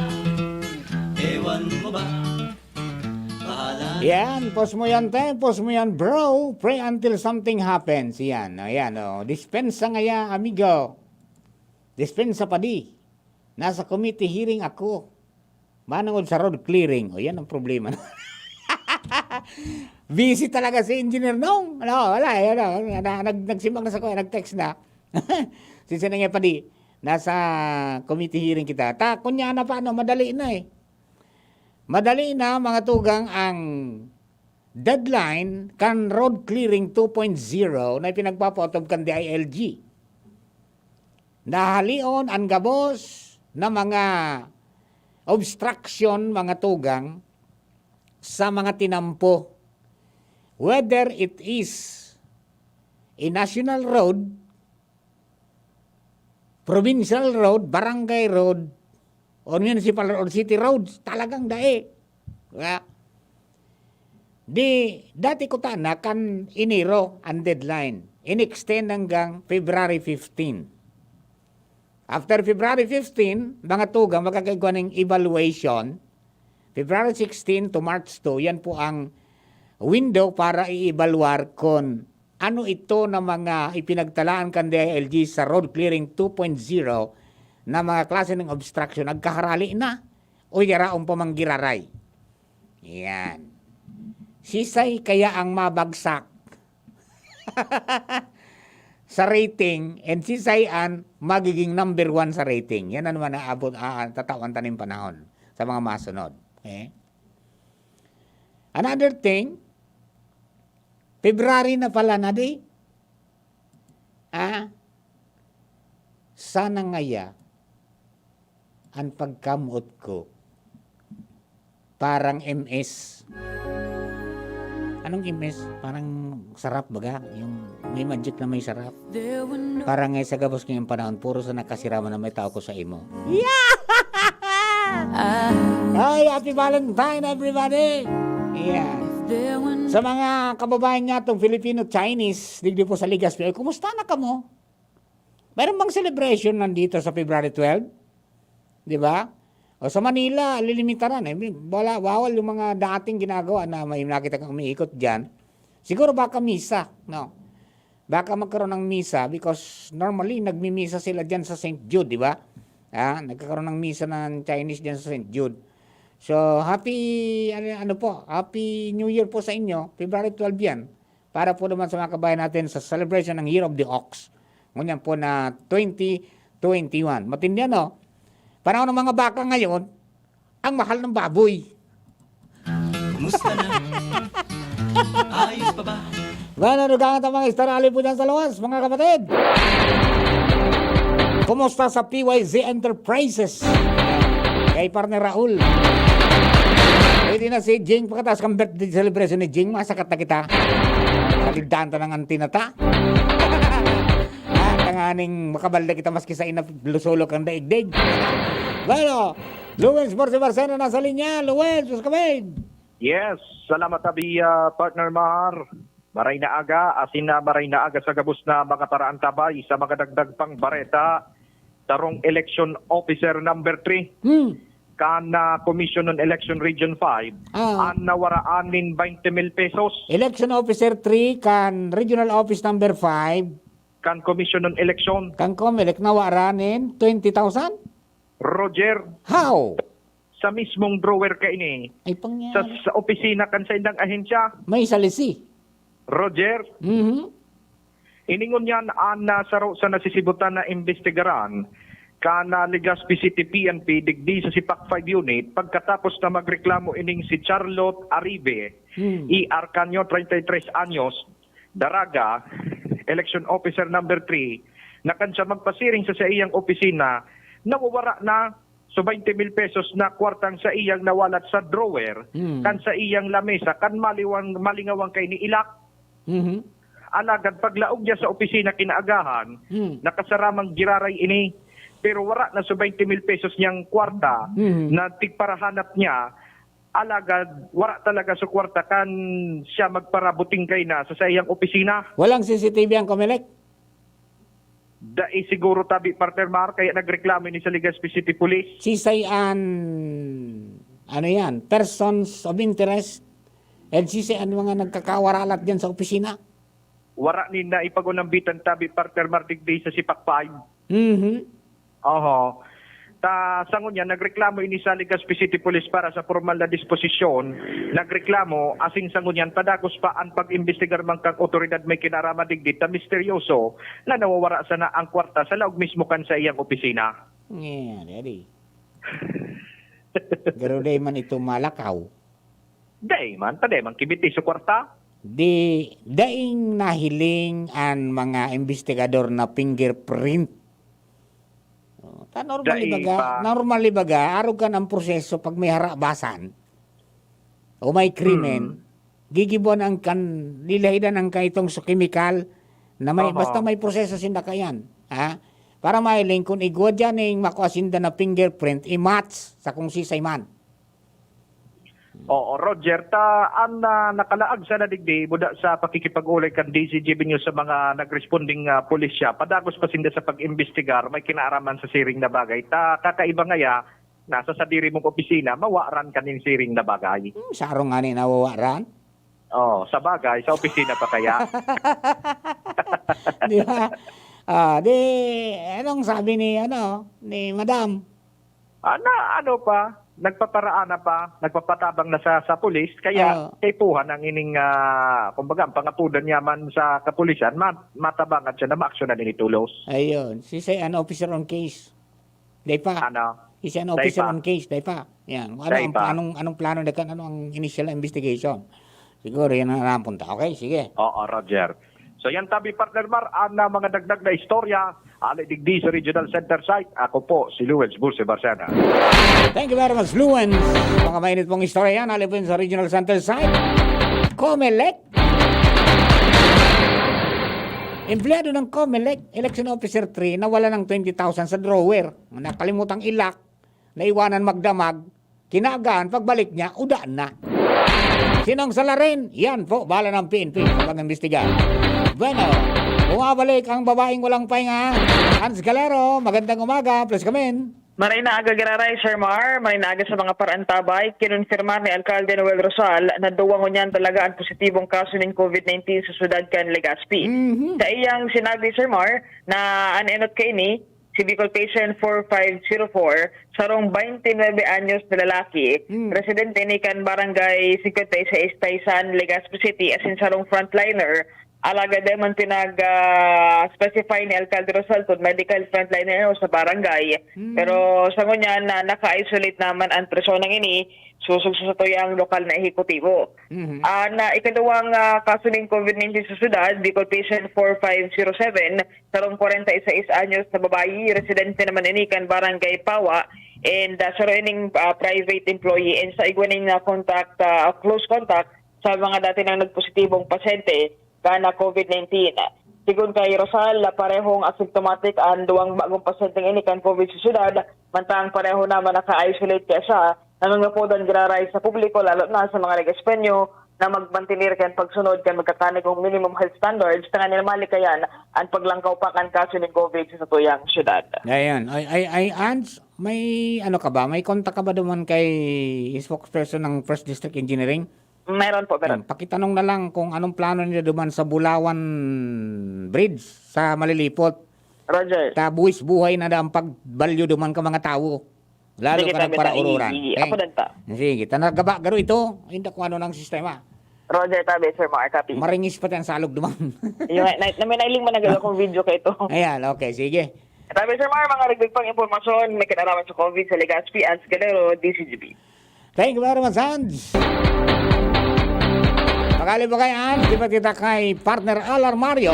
Ewan mo ba? Bahala. Yan, pause mo yan, pause mo yan, bro. Pray until something happens. Yan, ayan, oh. Dispensa nga ya, amigo. Dispensa pa di. Nasa committee hearing ako. Manangod sa road clearing. O, yan ang problema. Busy talaga si engineer nung. Ano, wala, nagsimbang na sa ko, nag-text na. Sisinangya pa di. Nasa committee hearing kita. Kunya na pa, madali na eh. Madali na, mga tugang, ang deadline kan road clearing 2.0 na pinagpapotob kan DILG. Nahalion ang gabos na mga obstruction, mga tugang, sa mga tinampo. Whether it is a national road, provincial road, barangay road, or municipal or city roads, talagang dae. Dati ko na kan iniro ang deadline. In-extend hanggang February 15. After February 15, mga tugang magkakaigwa ng evaluation. February 16 to March 2, yan po ang window para i-evaluar kung ano ito na mga ipinagtalaan kan DILG sa road clearing 2.0 na mga klase ng obstruction, nagkaharali na o yaraong pamanggiraray. Yan. Sisay kaya ang mabagsak sa rating and sisay ang magiging number 1 sa rating. Yan ang naman tatawan tanim panahon sa mga masunod. Okay? Another thing, February na pala na di. Sana ngaya ang pagkamot ko parang MS. Anong MS? Parang sarap baga? Yung may magic na may sarap. Parang ngay sa gabos ngayong panahon, puro sa nakasirama na may tao ko sa imo. Yeah! Ay, happy Valentine everybody! Yeah. Sa mga kababayan nga itong Filipino-Chinese, digdi po sa Legazpi, kumusta na ka mo? Mayroon bang celebration nandito sa February 12? Di ba? O sa Manila, lilimitaran. Bawal yung mga dating ginagawa na may nakita kang umiikot dyan. Siguro baka misa. No? Baka magkaroon ng misa because normally nagmimisa sila dyan sa St. Jude, di ba? Nagkakaroon ng misa ng Chinese dyan sa St. Jude. So, happy New Year po sa inyo. February 12 yan. Para po naman sa mga kabayan natin sa celebration ng Year of the Ox. Ngunyan po na 2021. Matindi no? Panahon ng mga baka ngayon, ang mahal ng baboy. Kumusta na? Ayos pa ba? Bueno, nagangat ang mga istarali po dyan sa luwas, mga kapatid. Kumusta sa PYZ Enterprises? Kay partner Raul. Pwede na si Jing, pagkatapos kang birthday celebration ni Jing, masakat na kita. Kaligdaan ta ng antinata. Tanganing makabalda kita maski sa ina lusulok ang daigdig. Bueno, Luwens Borse Barcena nasa linya. Luwens, sus kami. Yes, salamat tabi partner Mar. Maray na aga, asin na maray na aga sa gabos na mga paraan tabay sa mga dagdag pang bareta. Tarong election officer number 3. Kana Commission on Election Region 5. An nawaraanin 20,000 pesos. Election Officer 3 kan Regional Office number 5. Kan Commission on Election. Kan Comelec nawaranin 20,000. Roger. How? Sa mismong drawer ka ini. Ay pangyari. Sa opisina kan sa indang ahensya. May salisi. Roger. Iningon yan ana sa nasisibutan na investigaran kana Legazpi City PNP digdi sa Sipak 5 unit pagkatapos na magreklamo ining si Charlotte Aribe, ER Canyo 33 anyos, Daraga, election officer number 3, na kansa magpasiring sa iyang opisina, nawawara na so 20,000 pesos na kwartang sa iyang nawalat sa drawer, kan sa iyang lamesa, kan malingawang kay ni Ilak. Alagad paglaog niya sa opisina kinaagahan, nakasaramang giraray ini, pero wala na so 20,000 pesos niyang kwarta na tigparahanap niya. Alagad, wala talaga sa kwarta kan siya magparabuting kay na sa iyang opisina. Walang CCTV ang Comelec? Siguro tabi partner Mar, kaya nagreklamo ni sa Legazpi City Police. Sisayan, ano yan, persons of interest, and sisayan mga nagkakawaralat dyan sa opisina? Wara ni na ipagunambitan tabi partner Mar digdi sa Sipak 5. Oho. Sangon niya, nagreklamo ini sa Legazpi City Police para sa formal na disposisyon. Nagreklamo, asing sangon yan, padagos pa ang pag-imbestigar man kang otoridad may kinarama digdit na misteryoso na nawawara sana ang kwarta sa laog mismo kan sa iyang opisina. Yeah, daddy. Pero day man ito malakaw. Day man kibiti sa kwarta. Daing nahiling ang mga investigador na fingerprint. Normally baga, arog ka ng proseso pag may harabasan o may krimen, gigibuan ang lilahidan ang kaitong so chemical na may, basta may proseso sindakayan. Ha? Para mailing kung igwa dyan yung makuasinda na fingerprint, i-match sa kung sisay man. Oo, Roger, nakalaag sa nadigdi buda sa pakikipag-ulay kan DCGB News sa mga nagresponding pulisya. Padagos pa sinda sa pag-imbestigar, may kinaaraman sa siring na bagay. Kakaiba ngaya, nasa sa diri mong opisina, mawaran kanin siring na bagay. Sa araw nga ni nawawaran? Oo, sa bagay, sa opisina pa kaya. Di ba? Anong sabi ni Madam? Ano pa? Nagpapatabang na sa pulis, kaya kaipuhan ang ining, kumbaga, ang pangapudan niya man sa kapulisan, matabangan siya na ma-action na din itulos. Ayun, si an officer on case. Day pa. He's an officer on case, day pa. Yan. Anong plano na kan, ang initial investigation? Siguro yan ang napunta. Okay, sige. Oo, Roger. So yan tabi partner Mar, mga dagdag na istorya, digdi sa Regional Center site. Ako po, si Luwens Borse Barcena. Thank you very much, Luwens. Mga mainit pong istorya yan, alipin sa Regional Center site. Comelec. Empleyado ng Comelec, Election Officer 3, nawala ng 20,000 sa drawer. Nakalimutang ilak, naiwanan magdamag, kinagaan, pagbalik niya, udaan na. Sinong salarin? Yan po, bala ng PNP sa pag-imbestigar. Bueno, bumabalik ang babaeng walang pahinga. Hans Galero, magandang umaga. Please come in. Maray na aga giraray, Sir Mar. Maray na aga sa mga parantabay. Kinonfirmar ni Alcalde Noel Rosal na duwangon niyan talaga ang positibong kaso ng COVID-19 sa syudad kan Legazpi. Sa iyang sinabi, Sir Mar, na anenot kay ni si Bicol Patient 4504, sarong 29 anyos na lalaki, residente ni kan Barangay 56 Taysan, Legazpi City, as in sarong frontliner, Alaga din man pinag-specify ni Alcalde Rosal kung medical frontliner sa barangay. Pero sa ngunyan na naka-isolate naman ang presyon ng ini, susugso sa tuyang lokal na ehekutibo. Na ikadawang kaso ng COVID-19 sa syudad, Bicol Patient 4507, sarong 41 anyos na babayi, residente naman inikan barangay Pawa, and sa roining private employee, and sa igwaning close contact sa mga dati nang nagpositibong pasyente kana COVID-19. Sigun kay Rosal, parehong asymptomatic ang duwang bagong pasyenteng ini kan COVID sa syudad, mantang pareho naman naka-isolate kaya siya, nangangapodan giraray sa publiko, lalo na sa mga nag-espenyo, na magmantinir kan pagsunod kan magkakanig ng minimum health standards, tangan nila malikayan ang paglangkaw pa kan kaso ng COVID sa tuyang syudad. Ayan. Ay, Ans, may ano ka ba? May kontak ka ba duman kay spokesperson ng First District Engineering? Meron po, meron. Pakitanong na lang kung anong plano nila duman sa Bulawan Bridge sa Malilipot. Roger. Buwis buhay na ang pagbalyo duman ka mga tao. Lalo Sige, ka na para ururan. Ako danta. Sige, tanagaba garo ito. Hindi ko ano ng sistema. Roger, tabi, Sir Mark. Copy. Maringis pa tayo sa alog duman. Yung nailing managawa kong video kay ito. Ayan, okay, sige. Tabi, Sir Mark, mga rigdag pang impormasyon, may kinaraman sa COVID sa Legazpi at Galero, DCGB. Thank you very much, Hans. Pakali ba kay Hans? Di ba kita kay partner Alar Mario?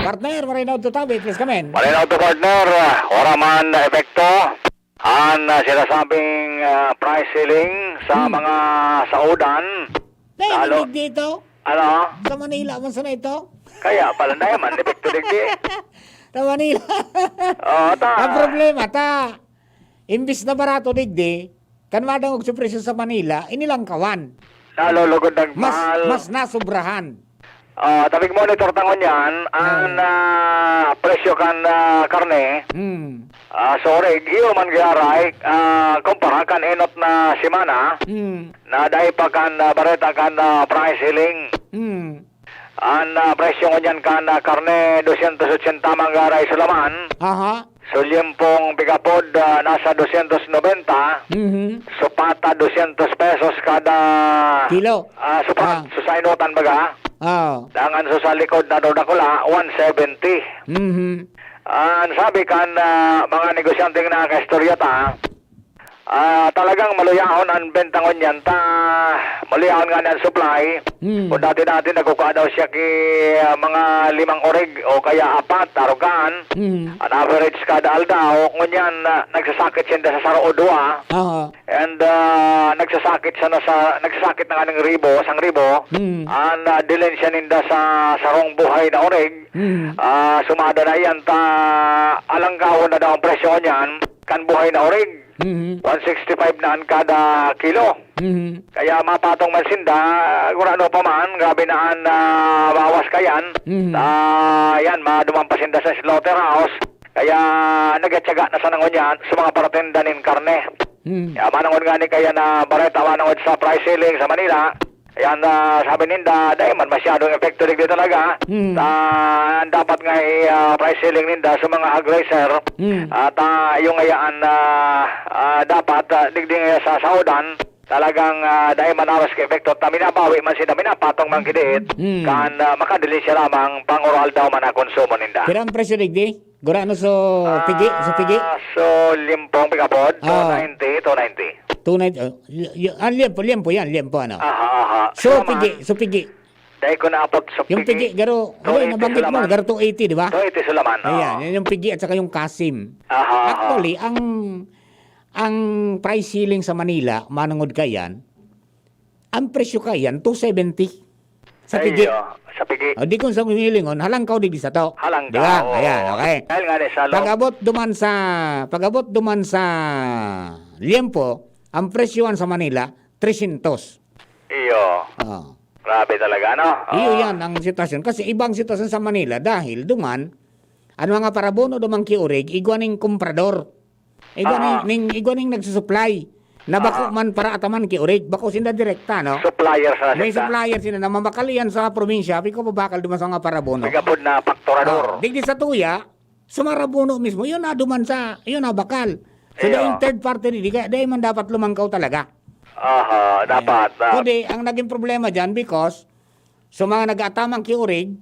Partner, marinaw to tabi. Please come in. Malinaw to partner, wala man epekto ang sinasabing price ceiling sa mga saudan. Lalo dito. Ano? Sa Manila man sana ito. Kaya pala na yaman, epekto digdi. Sa Manila. Ang problema, imbis na barato digdi, kanmadang og sa presyo sa Manila, inilangkawan. Nalulugod nagmahal. Mas nasubrahan. Tabig monitor tangon yan, ang presyo kan karne. Sorry, iyo man garay, kumpara kan enot na simana, na dahil pa kan bareta kan price ceiling. Ang presyo ngunyan kan karne 280 manggaray sulaman. So limpong bigapod nasa 290. Supata 200 pesos kada kilo. So sa inutan baga. Dangan so sa likod na dodakula 170. Ang sabi kan mga negosyanteng nakakaistoryata, talagang maluyahon ang bentangon yan, maluyahon nga ang supply. Kung dati-dati nagkukuha daw siya ki mga 5 orig o kaya 4 arugan. Ang average kada aldaw, ngunyan nagsasakit siya sa saro o 2. And nagsasakit na nga ng ribo, 1,000. Ang dilin siya ninda sa sarong buhay na orig. Sumada na yan, alanggaw na daw ang presyo niyan, kan buhay na orig. 165 na ang kada kilo. Kaya mapatong mansinda, kung ano pa man, grabe na ang bawas kayan. Yan, madumang pasinda sa slaughterhouse. Kaya nagatsaga na sa nangon yan sa mga paratindanin karne. Kaya manangon nga ni kaya na bareta, manangon sa price ceiling sa Manila. Yan, sabi ninda, dahil man masyadong epekto dito talaga. Dapat nga price ceiling ninda sa mga aggressor. At yung ngayaan dapat digding sa saudan, talagang dahil manaras ka epekto, minabawi man sila, minapatong man kidiit, kan makadili siya lamang pang-oral daw man na konsumo ninda. Pero ang presyo digdi? Gurano so pigi? So limpong pigapod, 290. Tunay, liempo ano? So pigi. Dahil ko naapot sa pigi. Yung pigi, garo, nabanggit mo, garo 280, di ba? 280 sulaman. Ayan, yung pigi at saka yung kasim. Actually, ang price ceiling sa Manila, manangod kayan, ang presyo kayan, 270 sa pigi. Sa pigi. O di kung sa milingon, halangkaw di sa to. Halangkaw. Diba? Ayan, okay. Dahil nga sa loob. Pag-abot duman sa liempo, ang presyoan sa Manila, 300. Iyo. Grabe talaga, no? Iyo yan ang sitwasyon. Kasi ibang sitwasyon sa Manila dahil duman, ano mga parabono dumang kiurig, igwaning komprador. Igwaning nagsusupply. Nabako man para ataman kiurig, bako sinda direkta, no? Supplier sa may supplier sila na mamakalian sa probinsya, piko babakal duman sa mga parabono. Bigapod na faktorador. Digdi sa tuya, sa marabono mismo, yun na duman yun na bakal. So yung third party, dahil man dapat lumangkaw talaga. Dapat. Kundi, ang naging problema dyan because So mga nag-atamang kiurig,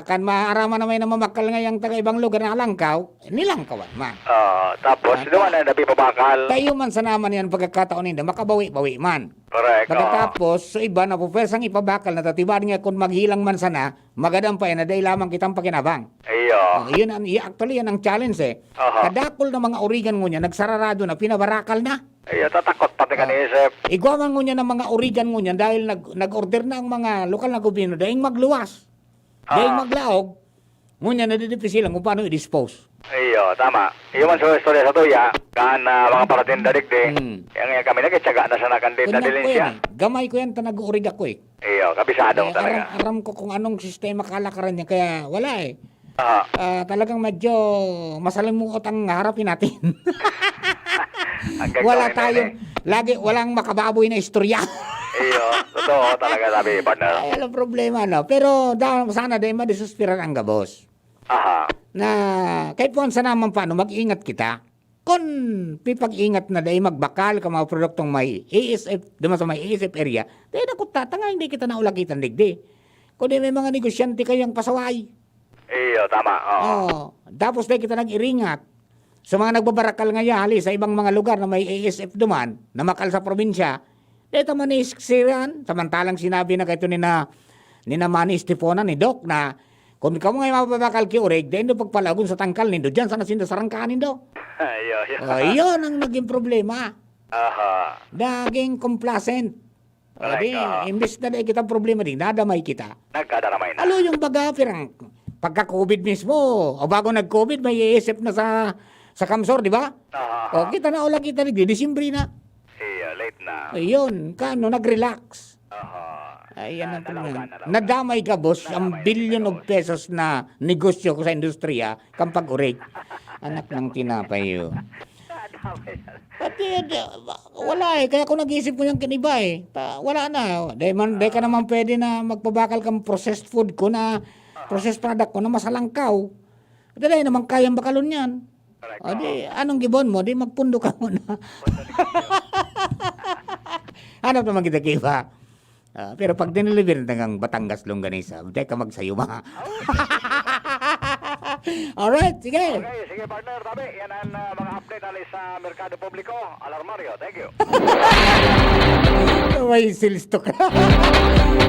kan maaraman na may namamakal ngayang taga ibang lugar na alangkaw, nilangkawan man. Tapos, naman na nabi pabakal. Tayo man sa naman yan pagkakataon nila, makabawi-bawi man. Correct. Pagkatapos, so iba na pupwesang ipabakal na tatibad nga kung maghilang man sana, magadang pa yan na dahil lamang kitang pakinabang. Iyo. Actually, yan ang challenge eh. Kadakol na mga origan mo niya, nagsararado na, pinabarakal na. Iyo, tatakot pati ka ni Isip. Igwaman mo niya ng mga origan mo niya dahil nag-order na ang mga lokal na gobyerno dahil magluwas. Dahil maglaog, ngunyan nadidipisi lang kung paano i-dispose. Iyo, tama. Iyo man sa istorya sa tuya, kaan mga parating dalig di. Yang kami nagitsaga na sa nakandit na dilensya. Gamay ko yan, tanag-urig ako eh. Iyo, kabisado mo talaga. Aram ko kung anong sistema kalakaran niya, kaya wala eh. Talagang medyo masalimuot ang harapin natin. Wala tayong, walang makababoy na istorya. Iyo, totoo talaga sabi, partner. Ay, walang problema, no? Pero sana dahil madisuspiran ang gabos. Na kahit po sa naman paano, mag-ingat kita. Kung pipag-ingat na dahil magbakal ka mga produktong may ASF, naman sa may ASF area, dahil nakot tatanga, hindi kita naulakitan digdi. Kung may mga negosyante kayang pasaway. Iyo, tama. Tapos dahil kita nag-iringat. Sa mga nagbabarakal ngayali sa ibang mga lugar na may ASF duman, na makal sa probinsya, dito man isiran, samantalang sinabi na kaito ni na Manny Estefona ni Doc na kung ikaw ngay mapapakal ki urig, dahil do pagpalagon sa tangkal nindo, dyan sana sinda sarangkanin do. Iyon ang naging problema. Naging complacent. Imbis na dahil kita problema din, nadamay kita. Nagkadaramay na. Alo yung baga, pirang pagka-COVID mismo, o bago nag-COVID, may iisip na sa Kamsor, di ba? O kita na ulang kita rin, Disimbre na. Late na. Ayun, nag-relax. Ayan ang problema. Nadamay ka, boss, ang billion of pesos na negosyo ko sa industriya, kampag urig. Anak ng tinapay yun. Pati, wala eh. Kaya kung nag-iisip ko yung kiniba eh. Wala na. Dahil ka naman pwede na magpabakal kang processed food ko na processed product ko na masalangkaw. Dahil naman kayang bakalon yan. Anong gibon mo? Di magpundo ka muna. Hanap naman kita kiba. Pero pag dineliver ng Batangas Longganisa, hindi ka magsayo ma. Alright, sige. Okay, sige partner, tabi. Yan ang mga update alis sa Merkado Publiko. Alarmario, thank you. May sales stock.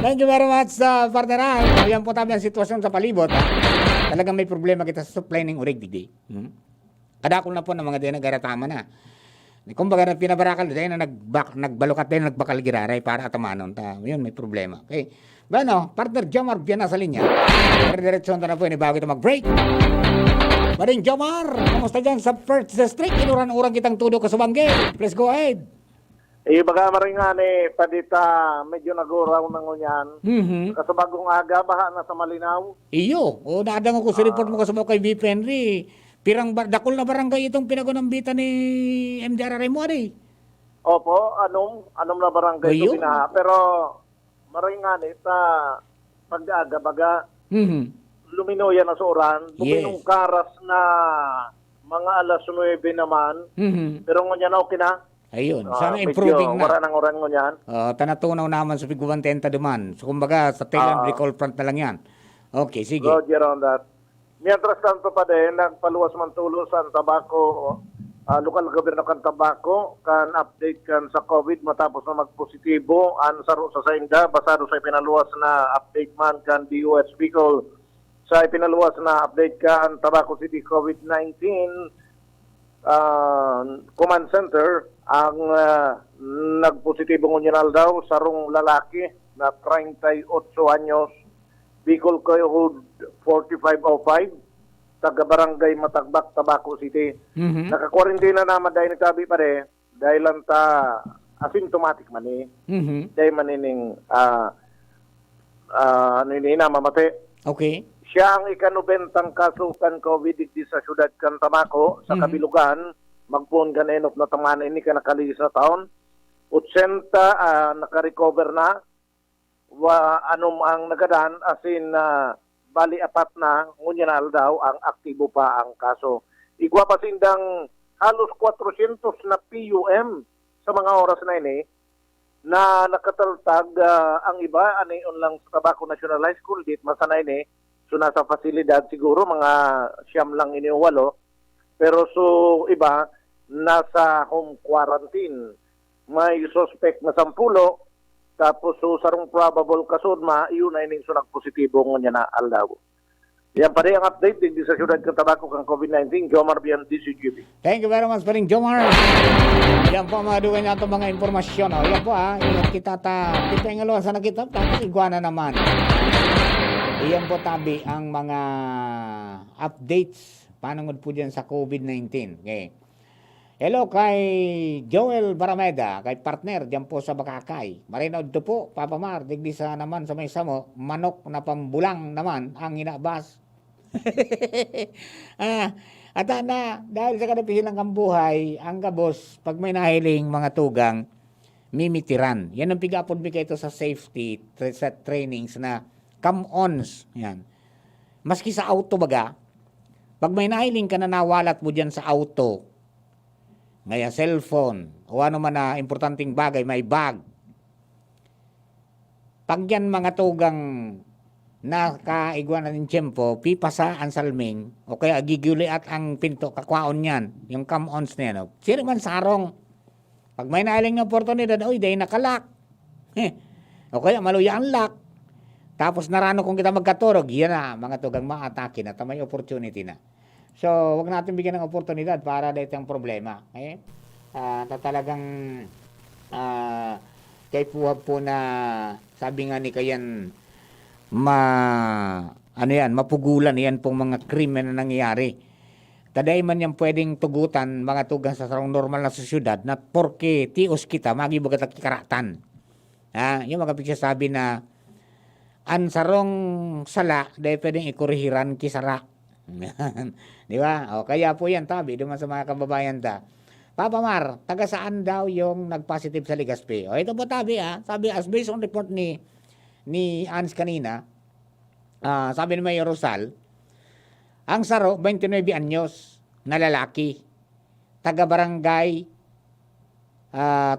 Thank you very much, partner. Ayan po tabi ang sitwasyon sa palibot. Talagang may problema kita sa supply ng urig digdi. Kadakol na po ng mga din nagaratama na. Kung baga na pinabarakal din na nagbalukat din, nagbakal giraray para atamanon. Yun, may problema. Okay. Bueno, partner Jomar, biyan na sa linya. Diretso na po, bago ito mag-break. Maring Jomar, kamusta dyan sa First District? Inuran-urang kitang tudo ka sa Banggay. Please go ahead. Baga maring nga ni Padita, medyo naguraw ng unyan. Kasi bagong aga, baha na sa Malinaw. Iyo, naadang ako sa report mo kasama kay VP Henry. Pirang dakol na barangay itong pinagunambita ni MDR Raymori. Opo, anong na barangay ito binaha. Pero maring nga ni, pag-aga, baga, luminoyan na sa oran, buminong karas na mga alas 9 naman, pero ngunyan na okay na. Ayun, sana improving na. Medyo oran ngunyan. Tanatunaw naman sa Piguan Tenta duman. So kumbaga, sa tail and recall front na lang yan. Okay, sige. Roger on that. Mientras tanto pa din, nagpaluwas man tulo sa tabako, lokal gobyerno kan tabako, kan update kan sa COVID matapos na magpositibo, ansaro sa sainda, basado sa ipinaluwas na update man kan DOS Bicol. Sa ipinaluwas na update kan Tabaco City COVID-19 Command Center, ang nagpositibo ngunyan daw, sarong lalaki na 38 anyos, Bicol Code 4505, taga Barangay Matagbak, Tabaco City. Naka-quarantine na naman dahil nagsabi pa rin, dahil lang asymptomatic man eh. Dahil manining mamate. Okay. Siya ang ikanubentang kasukan COVID sa syudad kan Tamaco, sa kabilugan, magpuon ganenop na taman ini ka nakaligis na taon. 80 naka-recover na. Anong ang nagadan asin bali apat na ngunyan daw ang aktibo pa ang kaso. Igwa pa sindang halos 400 na PUM sa mga oras na ini na nakataltag ang iba anion lang sa Tabaco National High School dit masanay ni so nasa fasilidad siguro mga siyam lang iniwalo pero so iba nasa home quarantine may suspect na 10 tapos so sarong probable kasud iyon ay ning sunag positibo nga na aldaw. Yan pa rin ang update din sa siyudad ng Tabaco kang COVID-19. Jomar Bian, DCGB. Thank you very much, Paring Jomar. Yan po mga dugan natin mga informasyon. Yan po ingat kita tipengalo sa nakita, tapos iguana naman. Yan po tabi ang mga updates panungod po dyan sa COVID-19. Okay. Hello kay Joel Barameda, kay partner dyan po sa Bakakay. Marinood to po, Papa Mar, digdi sa naman sa may samo, manok na pambulang naman ang inabas. At dahil sa kanapihilang kambuhay, ang kabos, pag may nahiling mga tugang, mimitiran. Yan ang pigapon bigay ito sa safety, sa trainings na come-ons. Yan. Maski sa auto baga, pag may nahiling ka na nawalat mo dyan sa auto, ngaya cellphone, o ano man na importanteng bagay, may bag. Pag yan mga tugang nakaiguan na ng tiyempo, pipasa ang salming, o kaya giguli at ang pinto, kakwaon yan, yung come-ons na yan. Sino man sarong, pag may nahiling na oportunidad, oy, dahil nakalak. O kaya maluya ang lock. Tapos narano kung kita magkaturog, yan na, mga tugang maatake na, may opportunity na. So, wag natin bigyan ng oportunidad para dito ang problema. Okay? Talagang kay puwag po na sabi nga ni Kayan mapugulan yan pong mga krimen na nangyayari. Taday man yan pwedeng tugutan mga tugang sa sarong normal na sosyudad na porke tios kita magibagat at kikaratan. Yung mga pagsasabi na an sarong sala dahil pwedeng ikurihiran kisara. Di ba? O, kaya po yan tabi duman sa mga kababayan ta. Papa Mar, taga saan daw yung nag-positive sa Legazpi? O ito po tabi sabi as based on report ni Ans kanina, sabi ni Mayor Rosal, ang saro 29 anyos na lalaki, taga barangay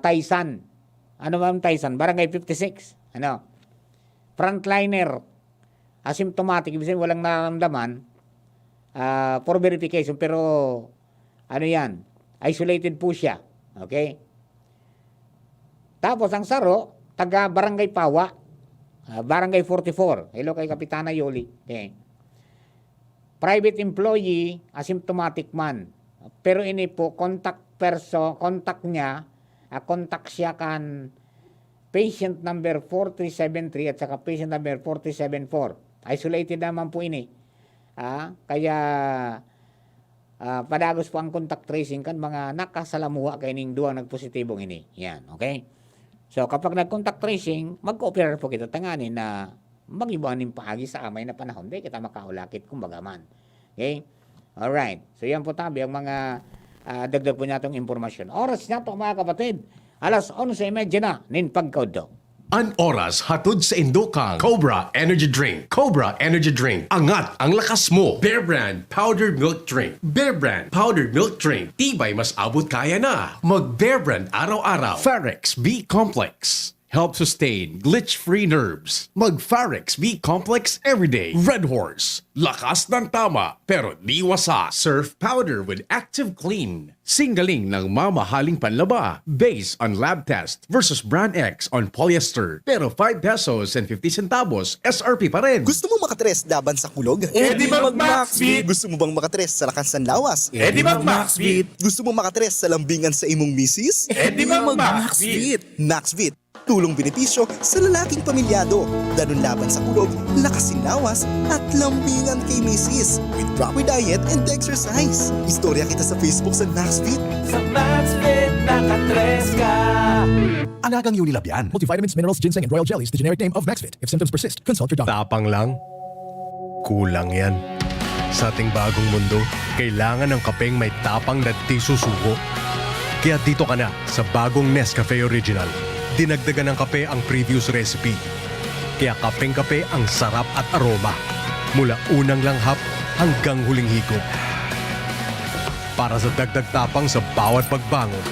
Taysan. Ano ba ang Taysan? Barangay 56. Frontliner, asymptomatic, ibig sabihin walang nararamdaman, for verification, pero isolated po siya. Okay? Tapos ang saro, taga barangay Pawa, barangay 44. Hello kay Kapitana Yoli. Okay. Private employee, asymptomatic man. Pero ini po, contact siya kan patient number 4373 at saka patient number 474. Isolated naman po ini. Kaya padagos po ang contact tracing kan mga nakasalamuha kay ning duwang nagpositibong ini. Yan, okay? So kapag nag-contact tracing, mag-cooperate po kita tanganin na mag-ibanin paagi sa amay na panahon. Di kita makaulakit kung bagaman. Okay? Alright. So yan po tabi ang mga dagdag po natong impormasyon. Oras na to mga kapatid. 11:30 na nin pagkaudo. An oras hatod sa Indokang Cobra Energy Drink. Cobra Energy Drink. Angat ang lakas mo. Bear Brand Powdered Milk Drink. Bear Brand Powdered Milk Drink. Tibay mas abot kaya na. Mag Bear Brand araw-araw. Farex B Complex. Help sustain glitch-free nerves. Mag Farex B Complex everyday. Red Horse. Lakas ng tama pero di wasa. Surf powder with active clean. Singaling ng mamahaling panlaba based on lab test versus Brand X on polyester. Pero 5 pesos and 50 centavos SRP pa rin. Gusto mo makatres laban sa kulog? Di mag-Maxvit! Gusto mo bang makatres sa lakas ng lawas? Di mag-Maxvit! Gusto mo makatres sa lambingan sa imong misis? Di mag-Maxvit! Maxvit! Tulong benepisyo sa lalaking pamilyado, danon laban sa kulog, lakasin lawas, at lambingan kay misis with proper diet and exercise. Istorya kita sa Facebook sa Maxvit. Sa Maxvit, nakatres ka. Alagang Unilab yan. Multivitamins, minerals, ginseng, and royal jelly is the generic name of Maxvit. If symptoms persist, consult your doctor. Tapang lang? Kulang yan. Sa ating bagong mundo, kailangan ng kapeng may tapang na di susuko. Kaya dito ka na sa bagong Nescafe Original. Dinagdagan ng kape ang previous recipe. Kaya kapeng-kape ang sarap at aroma. Mula unang langhap hanggang huling higop. Para sa dagdag tapang sa bawat pagbangon.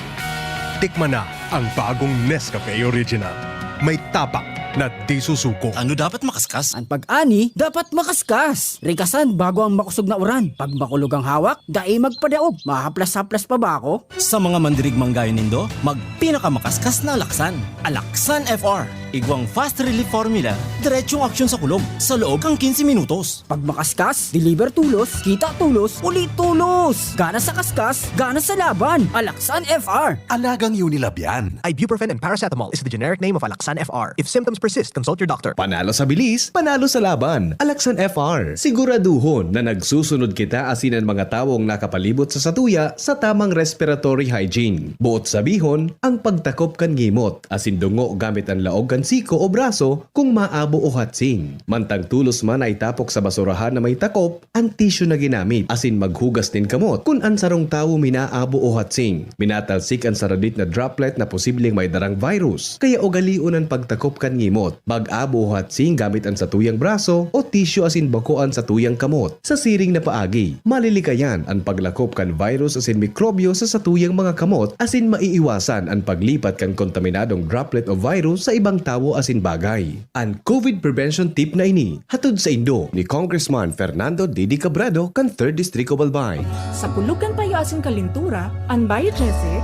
Tikman na ang bagong Nescafe Original. May tapak na di susuko. Ano dapat makaskas? Ang pag-ani, dapat makaskas. Rikasan bago ang makusog na uran. Pag makulog ang hawak, dai magpadaog. Mahaplas-haplas pa ba ako? Sa mga mandirigmang gaya nindo, magpinakamakaskas na Alaksan. Alaksan FR. Igwang fast relief formula, diretsong aksyon sa kulog sa loob ng 15 minutos. Pag makaskas, deliver tulos, kita tulos, ulit tulos. Gana sa kaskas, gana sa laban. Alaksan FR. Alagang Unilab yan. Ibuprofen and paracetamol is the generic name of Alaksan FR. If symptoms persist, consult your doctor. Panalo sa bilis, panalo sa laban. Alaksan FR. Siguraduhon na nagsusunod kita asinan mga tawong nakapalibot sa satuya sa tamang respiratory hygiene. Buot sabihon, ang pagtakop kan ngimot, asin dungo gamit ang laog kan siko o braso kung maabo o hatsing. Mantang tulos man ay tapok sa basurahan na may takop, ang tissue na ginamit, asin maghugas din kamot kung ang sarong tawo minaabo o hatsing. Minatalsik ang saradit na droplet na posibleng may darang virus. Kaya ugaliun ang pagtakop kan ngimot, mag-abo o hatsing gamit ang satuyang braso o tissue asin bakuan sa tuyang kamot. Sa siring na paagi, malilikayan ang paglakop kan virus asin mikrobyo sa satuyang mga kamot asin maiiwasan ang paglipat kan kontaminadong droplet o virus sa ibang tawo asin bagay. Ang COVID prevention tip na ini, hatod sa Indo ni Congressman Fernando Didi Cabrado kan 3rd District of Albay. Sa pulugan payo asin kalintura, ang Biogesic,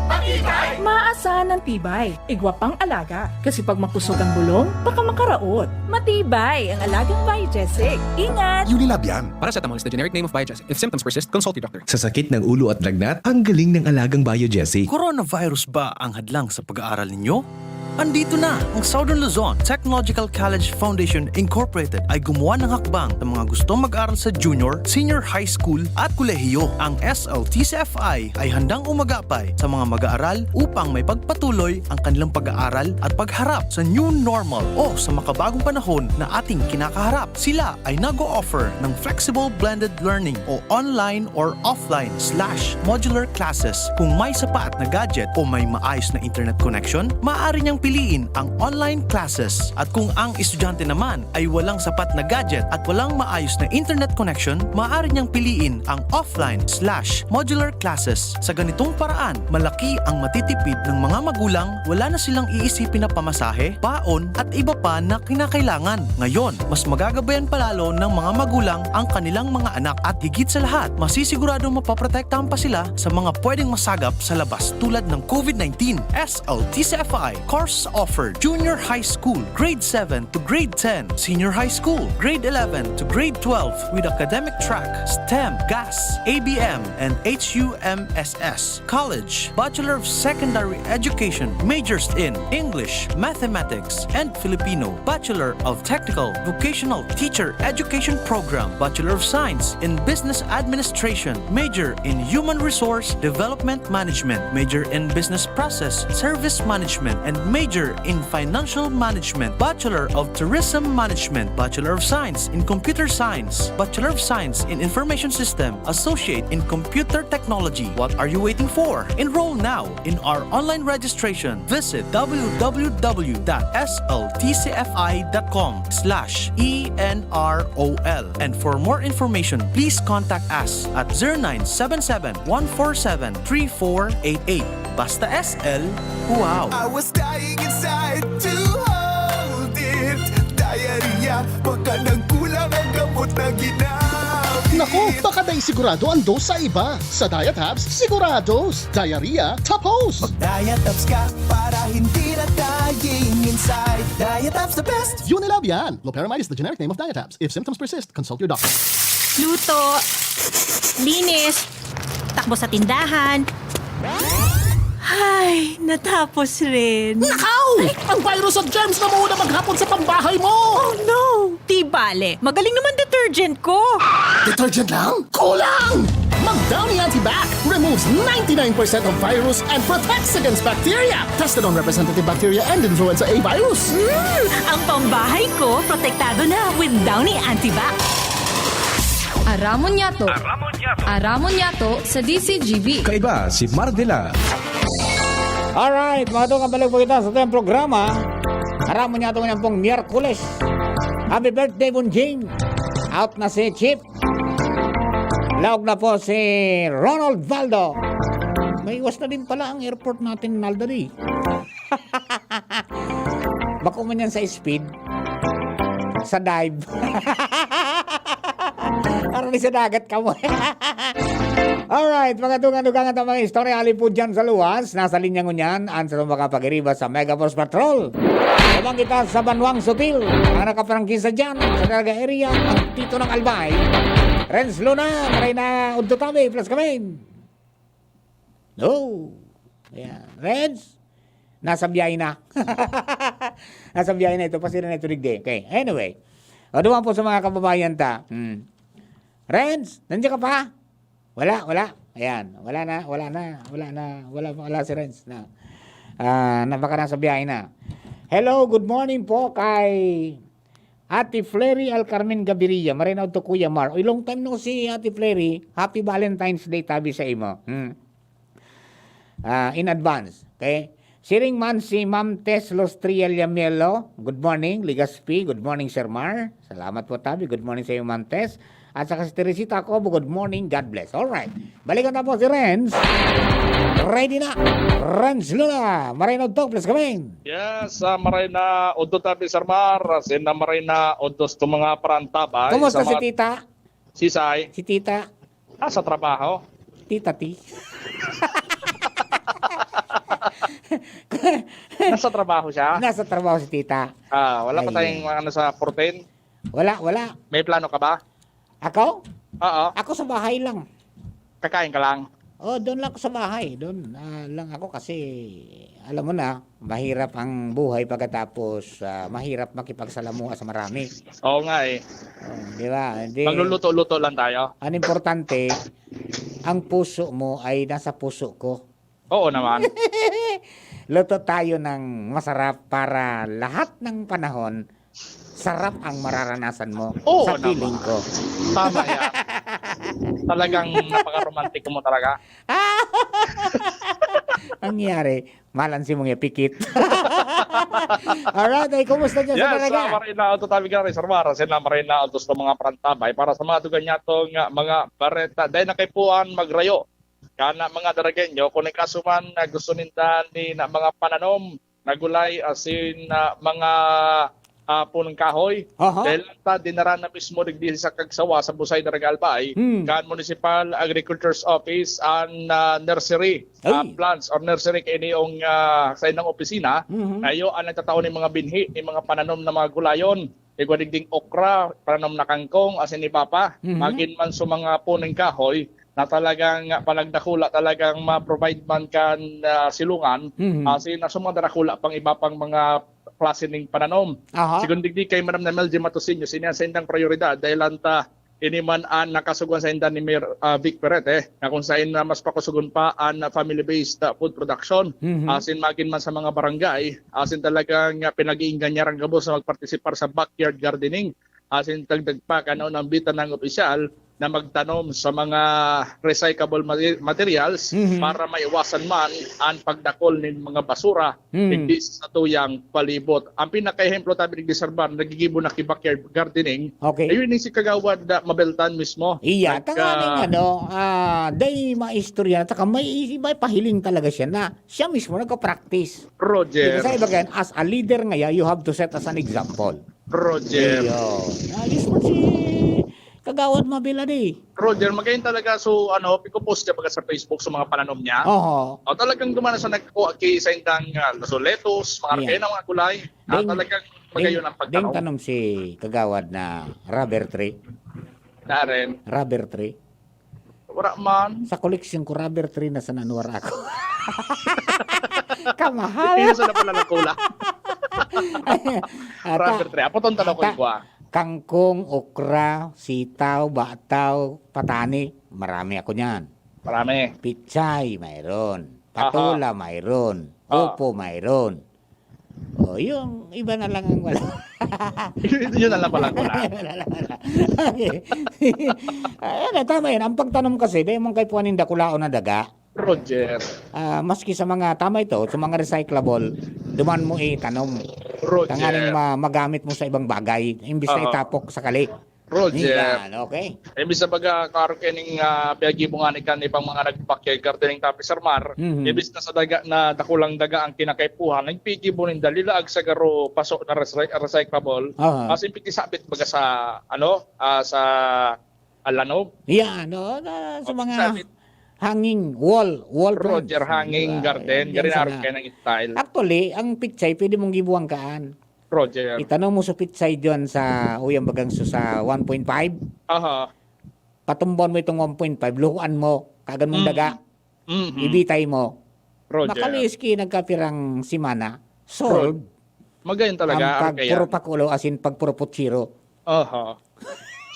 maasahan ng tibay. Igwa pang alaga, kasi pag makusog ang bulong, baka makaraot. Matibay ang alagang Biogesic. Ingat! Unilab yan. Paracetamol is the generic name of Biogesic. If symptoms persist, consult your doctor. Sa sakit ng ulo at lagnat, ang galing ng alagang Biogesic. Coronavirus ba ang hadlang sa pag-aaral ninyo? Andito na ang Southern Luzon Technological College Foundation Incorporated ay gumawa ng hakbang sa mga gustong mag-aral sa junior, senior high school at kolehiyo. Ang SLTCFI ay handang umagapay sa mga mag-aaral upang may pagpatuloy ang kanilang pag-aaral at pagharap sa new normal o sa makabagong panahon na ating kinakaharap. Sila ay nag-o-offer ng flexible blended learning o online or offline/modular classes. Kung may sapat na gadget o may maayos na internet connection, maaari niyang piliin ang online classes. At kung ang estudyante naman ay walang sapat na gadget at walang maayos na internet connection, maaari niyang piliin ang offline/modular classes. Sa ganitong paraan, malaki ang matitipid ng mga magulang, wala na silang iisipin na pamasahe, baon at iba pa na kinakailangan. Ngayon, mas magagabayan palalo ng mga magulang ang kanilang mga anak at higit sa lahat, masisiguradong mapaprotektahan pa sila sa mga pwedeng masagap sa labas tulad ng COVID-19. SLTCFI course offered junior high school, grade 7 to grade 10, senior high school, grade 11 to grade 12 with academic track, STEM, GAS, ABM, and HUMSS. College, Bachelor of Secondary Education, majors in English, Mathematics, and Filipino. Bachelor of Technical Vocational Teacher Education Program, Bachelor of Science in Business Administration, major in Human Resource Development Management, major in Business Process Service Management, and major in Financial Management, Bachelor of Tourism Management, Bachelor of Science in Computer Science, Bachelor of Science in Information System, Associate in Computer Technology. What are you waiting for? Enroll now in our online registration. Visit www.sltcfi.com/ENROL. And for more information, please contact us at 0977-147-3488. Basta SL, wow! I was dying inside to hold it. Diarrhea, baka nagkulang ang gamot na ginamit. Naku, baka dahil sigurado ang dose sa iba. Sa Diet Hubs, sigurados. Diarrhea, tapos. Mag-Diet Hubs ka para hindi na dying inside. Diet Hubs the best. Unilab yan. Loperamide is the generic name of Diet Hubs. If symptoms persist, consult your doctor. Luto, linis, takbo sa tindahan. Ay, natapos rin. Nakaw! Ang virus at germs na muna maghapon sa pambahay mo! Oh no! Di bale, magaling naman detergent ko. Detergent lang? Kulang! Mag-Downy Antibac removes 99% of virus and protects against bacteria. Tested on representative bacteria and influenza A virus. Ang pambahay ko, protektado na with Downy Antibac. Aramon Yato. Aramon Yato sa DCGB. Kaiba si Mardela. Alright, mga doon kabalik po kita sa ating programa. Aramon Yato ngayon pong Miyerkules. Happy birthday, Bunjing. Out na si Chip. Laog na po si Ronald Valdo. May iwas na din pala ang airport natin, Naldari. Bako man yan sa speed. Sa dive. Parang sa dagat ka mo. Alright, mga tungan-tungan at mga istorya alipod dyan sa luwas. Nasa linya ngunyan, answer mo makapag-iriba sa Mega Force Patrol. Sabang kita sa Banwang Sutil. Ang nakaprangkisa dyan sa Dalaga area, ang Tito ng Albay. Renz Luna, maray na Udtotabi, plus kami. No. Ayan. Renz, nasa biyahe na. Nasa biyahe na ito, pasira na ito digdi. Okay, anyway. O duman po sa mga kababayan ta. Renz, nandiyan ka pa? Wala. Ayan, wala si Renz na. Baka nasa biyahe na. Hello, good morning po kay Ate Flery Alcarmen Gaviria. Marinaw to Kuya Mar. Oy, long time no si Ate Flery. Happy Valentine's Day tabi sa imo. In advance. Okay? Siring man si Ma'am Tess Lostriel Yamielo. Good morning, Ligaspi. Good morning, Sir Mar. Salamat po tabi. Good morning sa iyo, Ma'am Tess. At saka si Teresita Cobo, good morning, God bless. Alright, balikan na po si Renz. Ready na, Renz Luna. Marino to, please kami. Yes, maray na oddo tabi Sir Mar. Sina maray na oddos to mga parantabay. Kumusta si Tita? Sisay? Si Tita? Sa trabaho. Tita T. Nasa trabaho siya? Nasa trabaho si Tita. Wala pa tayong sa 14? Wala. May plano ka ba? Ako? Oo. Ako sa bahay lang. Kakain ka lang? Doon lang ako sa bahay. Doon lang ako kasi, alam mo na, mahirap ang buhay pagkatapos mahirap makipagsalamuha sa marami. Oo nga eh. Di ba? Magluluto-luto lang tayo. Ang importante, ang puso mo ay nasa puso ko. Oo naman. Luto tayo ng masarap para lahat ng panahon, sarap ang mararanasan mo sa piling ko. Tama yan. Talagang napaka-romantiko mo talaga. Ang nangyari, malansi mong ipikit. Alright, ay kumusta dyan sa talaga? Yes, maray na auto tabi ka rin, Sir Mara. Sila maray na autos ng mga parantabay para sa mga dugan niya itong mga bareta. Dahil na kay puan magrayo. Kana mga daragenyo, kung ikasuman na gusto nindan ni na mga pananom, nagulay asin na mga punong kahoy. Dahil dinara na mismo digdi sa Kagsawa sa Busay Daraga Albay, kan Municipal Agriculture's Office and nursery plants or nursery kay niyong sa inang opisina. Ayo ang nagtataon ng mga binhi, ng mga pananom na mga gulayon. Igwadigding okra, pananom na kangkong, asin ni Papa. Magin man sa mga punong kahoy na talagang palagdakula talagang ma-provide man kan silungan. Asin na sumadrakula pang iba pang mga klase ng pananom. Sigun digdi kay Madam Namel G. Matosinyo, sinasendang prioridad dahil anta iniman ang nakasugon sa indan ni Mayor Vic Perete na kung saan mas pakusugon pa ang family-based food production. Asin magin man sa mga barangay, asin talagang pinag-iinggan niya ang gabos na magpartisipar sa backyard gardening. Asin tagdag pa kano ng bitan ng opisyal na magtanom sa mga recyclable materials para maiwasan man ang pagdakol ng mga basura hindi sa tuyang palibot. Ang pinaka-ehemplo tabi ni Sir Bar, nagigibo na backyard gardening. Ayun yung si Kagawad Mabeltan mismo. Iya, tanganing day maistorya, taka may pahiling talaga siya na siya mismo nagka-practice. Roger. Kasi iba ganyan, as a leader ngayon, you have to set as an example. Roger. Ayos mo si Kagawad Mabela di. Roger, magayon talaga piko-post niya sa Facebook sa mga pananom niya. Talagang gumana sa nagkuha sa indang lettuce, mga kaya ng mga kulay. Talagang magayon ang pagtanom. Ding tanom si Kagawad na rubber tree. Naren. Rubber tree. Wala man. Sa koleksyon ko rubber tree na sa nanuwar ako. Kamahal. Hindi sa pala ng kula. Rubber tree. Apo itong tanong ko ikuha. Kangkong, okra, sitaw, bataw, patani. Marami ako niyan. Marami. Pichay, mayroon. Patula, mayroon. Upo, mayroon. Yung iba na lang ang wala. Yun na lang pala wala. Ayan, tama yan. Ang pagtanom kasi, dahil mong kay puwanin dakulao na daga. Roger. Maski sa mga, tama ito, sa mga recyclable, duman mo itanom. Roger. Tangaling magamit mo sa ibang bagay, imbis na itapok sa kali. Roger. Yan, okay. Imbis na baga karo kening biyagi mo nga ni kan ibang mga nagpakyay gardening tapi Sir Mar, imbis na sa daga na dakulang daga ang kinakaipuhan, nagpigi mo nin dalilaag sa garo pasok na recyclable. As in piti sabit baga sa sa alanob. Yan, sa mga hanging wall plants. Roger, hanging garden, gari na kayo ng style. Actually, ang pitsay pwede mong gibuwang kaan. Roger. Itanong mo sa pitsay diyan sa uyang bagang sa 1.5. Aha. Patumbon mo itong 1.5, luhuan mo, kagan mong daga. Ibitay mo. Roger. Makaliski nagkapirang simana. Sold. Magayon talaga. Ang pagpuro pakulo as in pagpuro putsiro. Aha.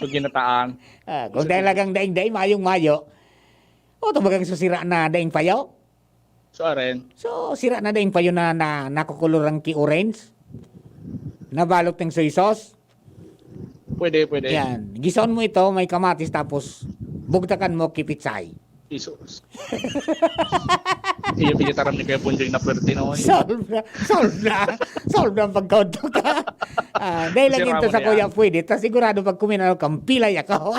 So ginataan. Kung talagang daing-daing mayong-mayo, ito bagang susira na daing payo. So aren. So sira na daing payo na nakukulurang ki-orange. Nabalot ng soy sauce. Pwede. Yan. Gison mo ito, may kamatis, tapos bugtakan mo kipitsay. Jesus. Iya pinitaram ni Kuya Punjing na pwerte na. Solve na ang pagkaunto ka. Dahil lang ito sa kuya pwede, ta sigurado pag kuminalo kang pilay ako.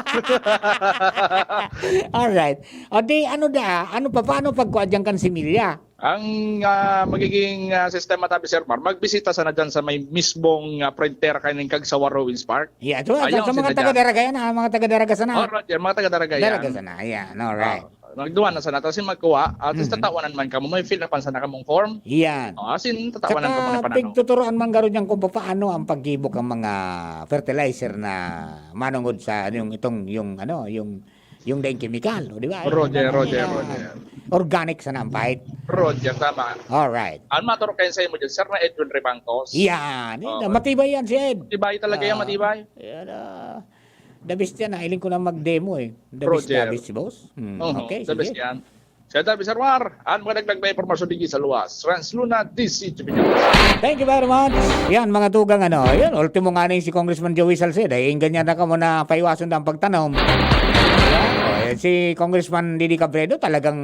Alright. O di, paano pagkuadyan kan si Milya? Ang magiging sistema tabi Sir Mar, magbisita sana dyan sa may mismong printer kaning kag sa Warowins Park. Yeah, sa mga taga-daraga yan, mga taga-daraga sana. Oh, Roger, mga taga-daraga yan. Daraga sana, yan, alright. Magduwan na sana, tapos magkuha, at tatawanan man ka mo, may fill na pan sana ka mong form. Yan. Asin, tatawanan ka mo na pananaw. Pagtuturoan man garo niyan kung paano ang paggibok ang mga fertilizer na manungod sa yung daing chemical, di ba? Roger. Organic sana ang pahit. Roger, tama. Alright. Ang maturo kayo sa imo dyan, Sir na Edwin Rebangcos. Yan. Matibay yan si Ed. Matibay talaga yan, matibay. Yan, the best yan. Iling ko na mag-demo eh. The best, boss. Okay, the best yan. Sa tabi, Sir Mar, ang mga nagdag na informasyon digi sa luwas. Transluna, DC, Thank you very much. Yan, mga tugang yan, ultimo nga na si Congressman Joey Salceda. Ganyan na ka mo na paiwason na ang pagtanom. Si Congressman Didi Cabredo talagang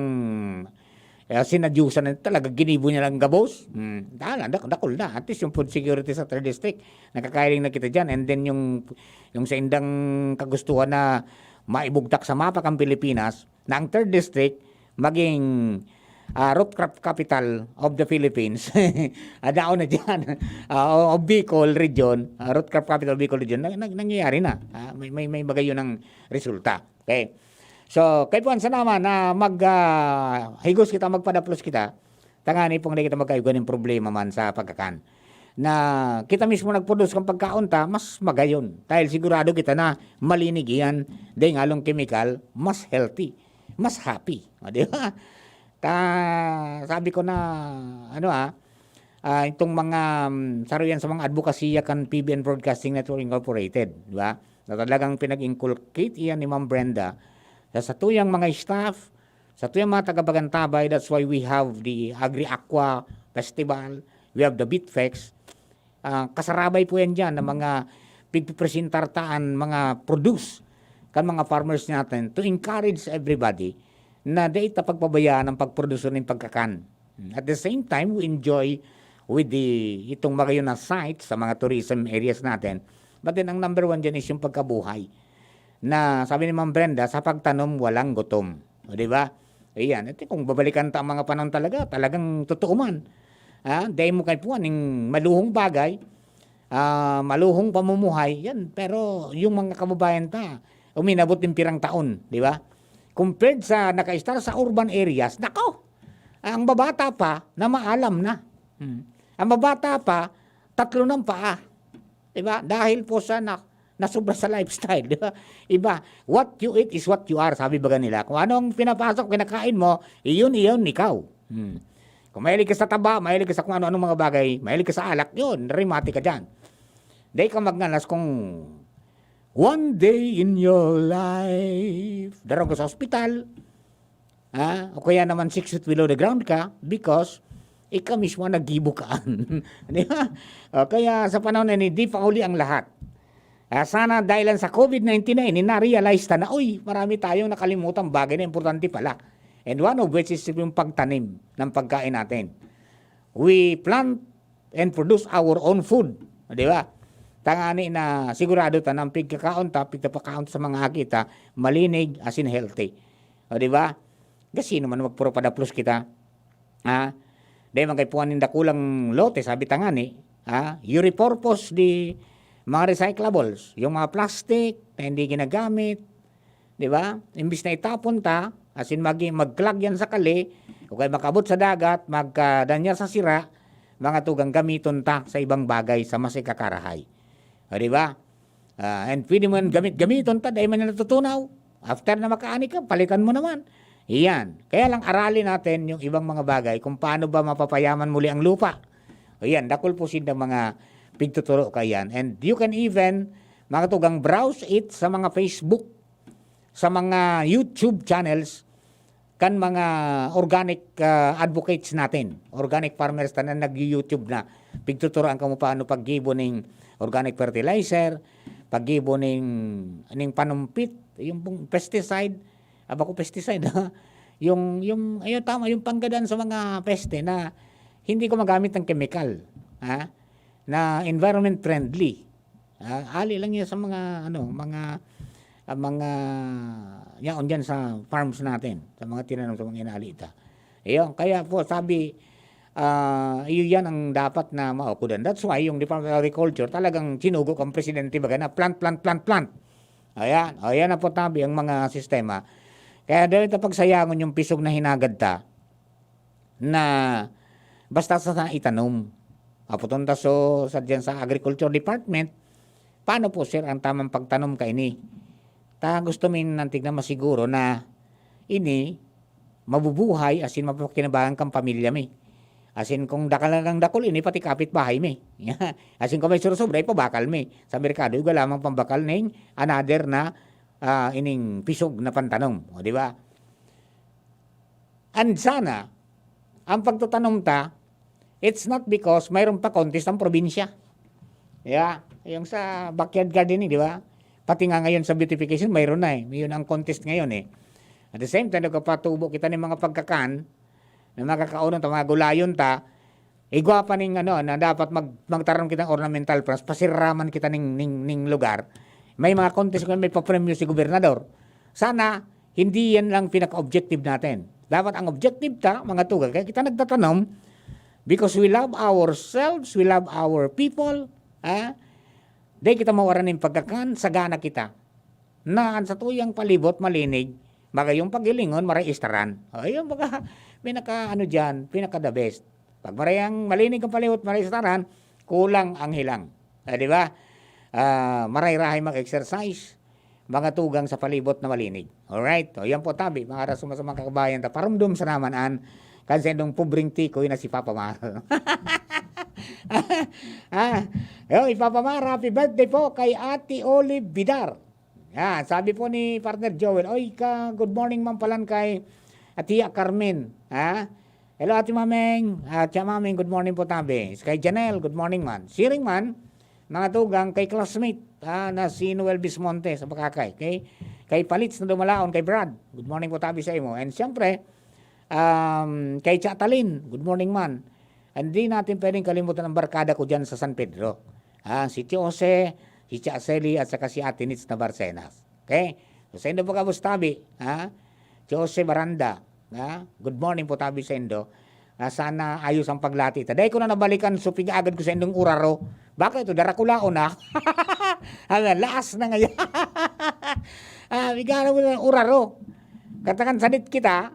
sinadyusan na talaga ginibo niya lang gabos. Dakol na. At least yung food security sa 3rd district, nakakailing na kita dyan. And then yung sa indang kagustuhan na maibugtak sa mapa kang Pilipinas, na ang 3rd district maging root crop capital of the Philippines. Daon na dyan. Of Bicol region, root crop capital of Bicol region, nangyayari na. May bagay yun ng resulta. Okay. So, kahit puwan sa naman na higos kita, magpadaplos kita, tangani pong hindi kita magkayugan ng problema man sa pagkakan. Na kita mismo nagproduce kang pagkaunta, mas magayon. Dahil sigurado kita na malinig yan, dahil ngalong chemical, mas healthy, mas happy. Di ba? Sabi ko na, itong mga saruyan sa mga advokasya kan PBN Broadcasting Network Incorporated, di ba? Na talagang pinag-inculcate iyan ni Ma'am Brenda sa tuyang mga staff, sa tuyang mga taga-Bagantabay. That's why we have the Agri-Aqua Festival, we have the Bitfex. Kasarabay po yan dyan ng mga pigpipresentartaan, mga produce kan mga farmers natin to encourage everybody na dahil pagpabayaan ng pagproduce ng pagkakan. At the same time, we enjoy with itong mga yun na sites sa mga tourism areas natin. But then, ang number one dyan is yung pagkabuhay. Na sabi ni Ma'am Brenda, sa pagtanom, walang gutom. O, diba? Ayan. At kung babalikan ang mga panahon talagang totoo man. Dahil mo kayo po, yung maluhong bagay, maluhong pamumuhay, yan. Pero yung mga kababayan uminabot ng pirang taon, di ba? Compared sa naka-star sa urban areas, nako, ang babata pa na maalam na. Ang babata pa, 3 ng paa. Di ba? Dahil po sa nasobra sa lifestyle, di ba? Iba, what you eat is what you are, sabi baga nila. Kung anong pinapasok, kinakain mo, iyon, ikaw. Kung mahilig ka sa taba, mahilig ka sa kung ano-anong mga bagay, mahilig ka sa alak, yun, rimati ka dyan. Dahil ka magnalas kung one day in your life, darong ka sa ospital, o kaya naman 6 feet below the ground ka, because ikaw mismo naggibukaan. Di ba? Kaya sa panahon na hindi pa uli ang lahat. Sana dahil sa COVID-19 na na-realize na, marami tayong nakalimutan bagay na importante pala. And one of which is yung pagtanim ng pagkain natin. We plant and produce our own food. Di ba? tangani na sigurado ta ng pigkakaon sa mga akita, malinig as in healthy. O di ba? Kasi naman magpuro padaplos kita. Dahil man kay puanin da kulang lote, sabi tangani, you repurpose di mga recyclables, yung mga plastic na hindi ginagamit, di ba? Imbis na itapon ta, as in mag-clog yan sa kali, o kaya makabot sa dagat, magdanyar sa sira, mga tugang gamiton ta sa ibang bagay sa mas ikakarahay. O, di ba? And pwede mo gamiton ta, dahil man natutunaw. After na makaani ka, palitan mo naman. Iyan. Kaya lang aralin natin yung ibang mga bagay kung paano ba mapapayaman muli ang lupa. O yan, dakol po sin ng mga pigtuturo ka yan. And you can even, mga tugang, browse it sa mga Facebook, sa mga YouTube channels, kan mga organic advocates natin, organic farmers na nag-YouTube na. Pigtuturoan ka mo paano paggibo ng organic fertilizer, paggibo ng panumpit, yung pesticide, pesticide, ayun tama, yung panggadan sa mga peste na hindi ko magamit ng chemical, na environment friendly. Ali lang yan sa mga yaon dyan sa farms natin, sa mga tinanom sa mga inalita. Ayun, kaya po sabi, yan ang dapat na maukudan. That's why yung Department of Agriculture talagang sinugok ang presidente baga na plant. Ayan na po tabi ang mga sistema. Kaya dahil pagsayangon yung pisog na hinagad ta, na basta sa itanom. Aputunta sa Agriculture Department, paano po sir ang tamang pagtanom ka ini? Gusto min nantig na masiguro na ini mabubuhay as in mapakinabangan kang pamilya mi. As in kung dakalagang dakol ini pati kapitbahay mi. As in kung may sursobra pabakal mi. Sa merkado uga lamang pambakal ning another na ining pisog na pantanom, o di ba? And sana ang pagtatanom ta, it's not because mayroon pa contest ang probinsya. Yeah, yung sa backyard gardening, di ba? Pati nga ngayon sa beautification, mayroon na Mayroon ang contest ngayon At the same time, nagpapatubo kita ng mga pagkakan, ng mga kakaunon, mga gulayon ta, igwa pa ning na dapat magtaram kita ng ornamental plants, pasiraman kita ning lugar. May mga contest may papremyo si gobernador. Sana, hindi yan lang pinaka-objective natin. Dapat ang objective ta, mga tugal, kaya kita nagtatanom, because we love ourselves, we love our people, dahil kita mawaran ng pagkakan, sagana kita. Na sa tuyang palibot, malinig, baga yung pagilingon, maray istaran. Ayun, baga, pinaka the best. Pag marayang malinig ang palibot, maray istaran, kulang ang hilang. Di ba? Maray-rahay mag-exercise, mga tugang sa palibot na malinig. Alright? O yan po tabi, mga rasuma sa mga kakabayan, parumdum sa naman kasi nung pubring tikoy na si Papa Mar. Papa Mar, happy birthday po kay Ate Olive Bidar. Sabi po ni partner Joel, good morning man palan kay Tia Carmen. Hello Ate Mameng. Tia Mameng, good morning po tabi. Kay Janelle, good morning man. Siring man, mga tugang kay classmate na si Noel Bismonte sa Pakakay. Kay Palits na dumalaon, kay Brad. Good morning po tabi sa imo. And siyempre, kay Chatalin, good morning man. Hindi natin pwedeng kalimutan ang barkada ko dyan sa San Pedro. Si Jose, si Chaseli at saka si Ate Nitz na Barcenas. Okay? So sa Indo po kabus tabi, Jose Baranda, good morning po tabi sa Indo. Sana ayos ang paglati. Taday ko na nabalikan, so agad ko sa Indong Uraro. Bakit ito? Darakulaon laas na ngayon. Bigyan mo ng Uraro. Katakan sanit kita,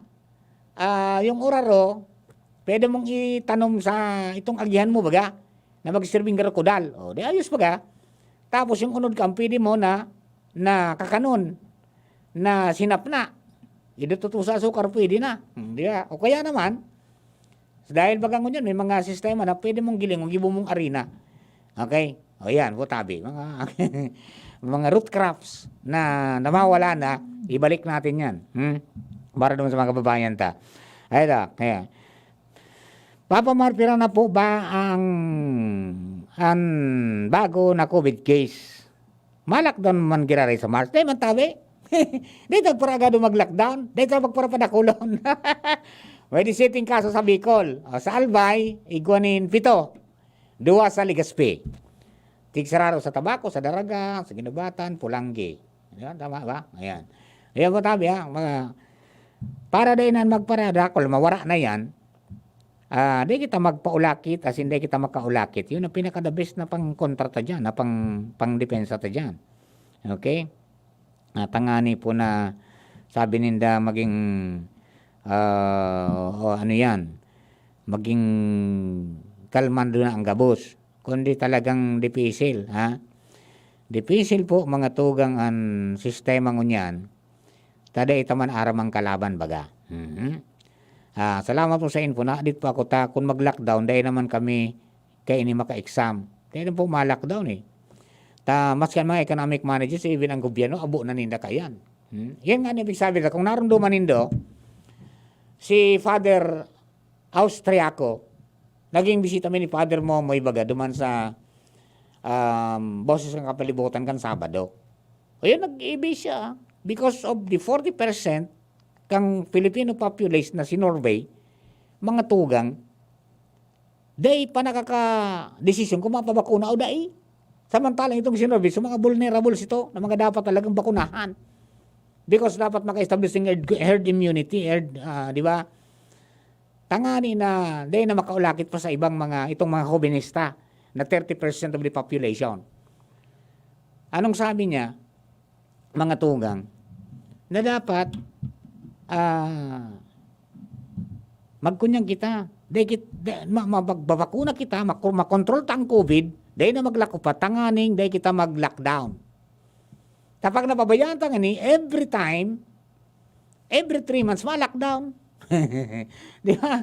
yung Uraro, pwede mong itanom sa itong agihan mo baga, na magsirbing garakudal. Di ayos baga. Tapos yung unod ka, pwede mo na kakanon, na sinap na. Idututo sa asukar, pwede na. Di ba? O kaya naman, dahil bagang ngunyan, may mga sistema na pwede mong giling, gibo mong arena. Okay? O yan, tabi. Mga root crops na namawala na, ibalik natin yan. Para doon sa mga kababayan ta. Kaya. Papa Marpira na po ba ang bago na COVID case? Malakdown man girari sa Mars. Di man tabi. Dito agad mag-lockdown. Dito magparapadakulon. May 17 kaso sa Bicol. Sa Albay, iguanin 7. 2 sa Legazpi. Tigsararo sa tabako, sa daraga, sa ginubatan, pulanggi. Ayan, tama ba? Ayan. Ayan po tabi ha, mga para din magparada, kung mawara na yan, di kita magpaulakit as hindi kita makaulakit. Yun ang pinaka-the best na pang-kontrata dyan, na pang-depensa ta dyan. Okay? Tangani po na sabi ninda maging ano yan, maging kalmando na ang gabos. Kundi talagang dipisil. Ha? Dipisil po mga tugang ang sistema ngunyan. Tada itaman aramang kalaban baga. Salamat po sa info na. Dito po ako ta, kung mag-lockdown, dahil naman kami kaya ini maka-exam. Dahil po ma-lockdown eh. Mas yan mga economic managers, even ang gobyerno, abo na ninda kayan. Yan nga ibig sabi na, kung narunduman nindo, si Father Austriaco, naging bisita mi ni Father mo baga duman sa boses ng kapalibutan kan Sabado. Ayun, nag-ibig siya. Because of the 40% kang Filipino population na si Norway, mga tugang, day pa nakaka-desisyon kung mapabakuna o day. Samantalang itong si Norway, so mga vulnerables ito na mga dapat talagang bakunahan. Because dapat maka-establish ng herd immunity, di ba? Tangani na, day na makaulakit pa sa ibang itong mga hobenista na 30% of the population. Anong sabi niya, mga tugang, na dapat magkunyang kita. Magbabakuna kita, makontrol ta ang COVID, dahil na maglako pa, tanganing, dahil kita mag-lockdown. Kapag napabayaan tangani, every 3 months, ma-lockdown. Di ba?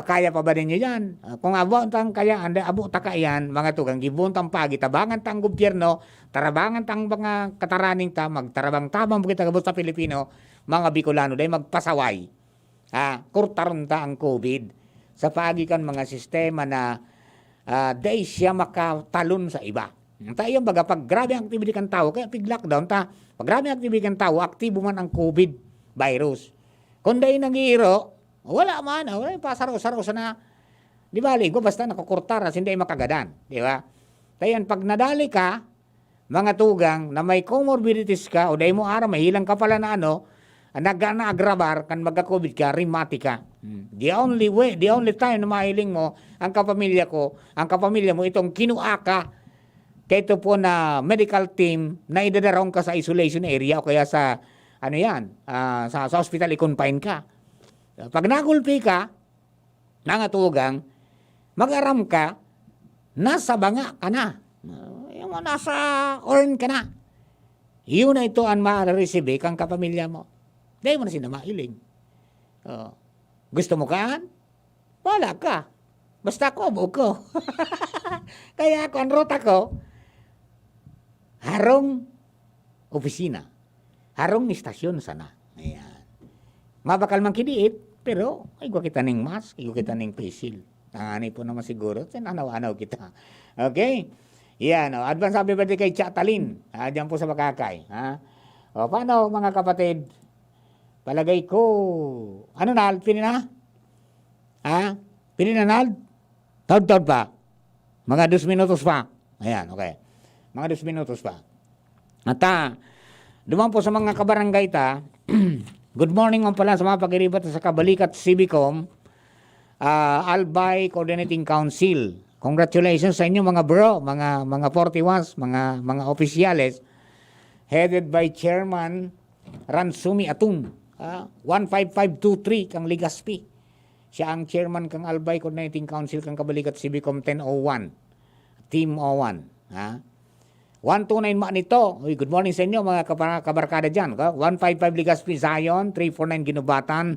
Kaya pa ba ninyo yan? Kung abo tang kaya, abo ta kayan, mga tugang, gibuntang pagi, tabangan tang gobyerno, tarabangan tang mga kataraning ta, magtarabang tamang kita gabot sa Pilipino, mga Bicolano, dahil magpasaway. Kurtaron ta ang COVID sa pagikan mga sistema na dahil siya makatalon sa iba. Tayo baga, pag grabe ang activity kan tao, kaya pig-lockdown ta, pag grabe ang activity kan tao, aktibo man ang COVID virus. Kung dahil nag-iiro, wala man, wala yung pasaro-saro na, di ba, ligo, basta nakakurtaras, hindi makagadan, di ba? Tayan, pag nadali ka, mga tugang, na may comorbidities ka, o dahil mo mahilang ka pala na nag-agrabar, kan magka-COVID ka, rheumatic ka. The only time na mahiling mo, ang kapamilya mo, itong kinua ka, kaya ito po na medical team, na idadarong ka sa isolation area, o kaya sa, sa hospital, i-confine ka. Pag nagulpi ka, nangatugang, mag-aram ka, nasa banga ka na. Yung nasa orn ka na. Yun na ito ang ma-receive kang kapamilya mo. Dahil mo na sila mailing. Gusto mo ka? Wala ka. Basta ko, abo ko. Kaya ako, ang rota ko, harong opisina. Harong istasyon sana. Ayan. Mabakal man kidiit, pero ay gwa kita ning mask, ay gwa kita ning face shield. Tangani po naman siguro, sinanaw-anaw kita. Okay? Yan, advance happy birthday kay Chatalin. Diyan po sa Bakakay. Paano mga kapatid? Palagay ko, Nald? Pili na? Pili na, Nald? Taud-taud pa? Mga 2 minutos pa. Ayan, okay. Mga 2 minutos pa. At duman po sa mga kabarangay ta, good morning mo pala sa mga pag-iribat sa Kabalikat Civicom, Albay Coordinating Council. Congratulations sa inyo mga bro, mga 41s, mga opisyales, headed by Chairman Ransumi Atun. 15523 kang Ligaspi. Siya ang chairman kang Albay Coordinating Council kang Kabalikat Civicom 1001. Team 01. 129 ma nito. Good morning sa inyo mga kabarkada dyan. 155 Ligaspi Zion, 349 Ginubatan,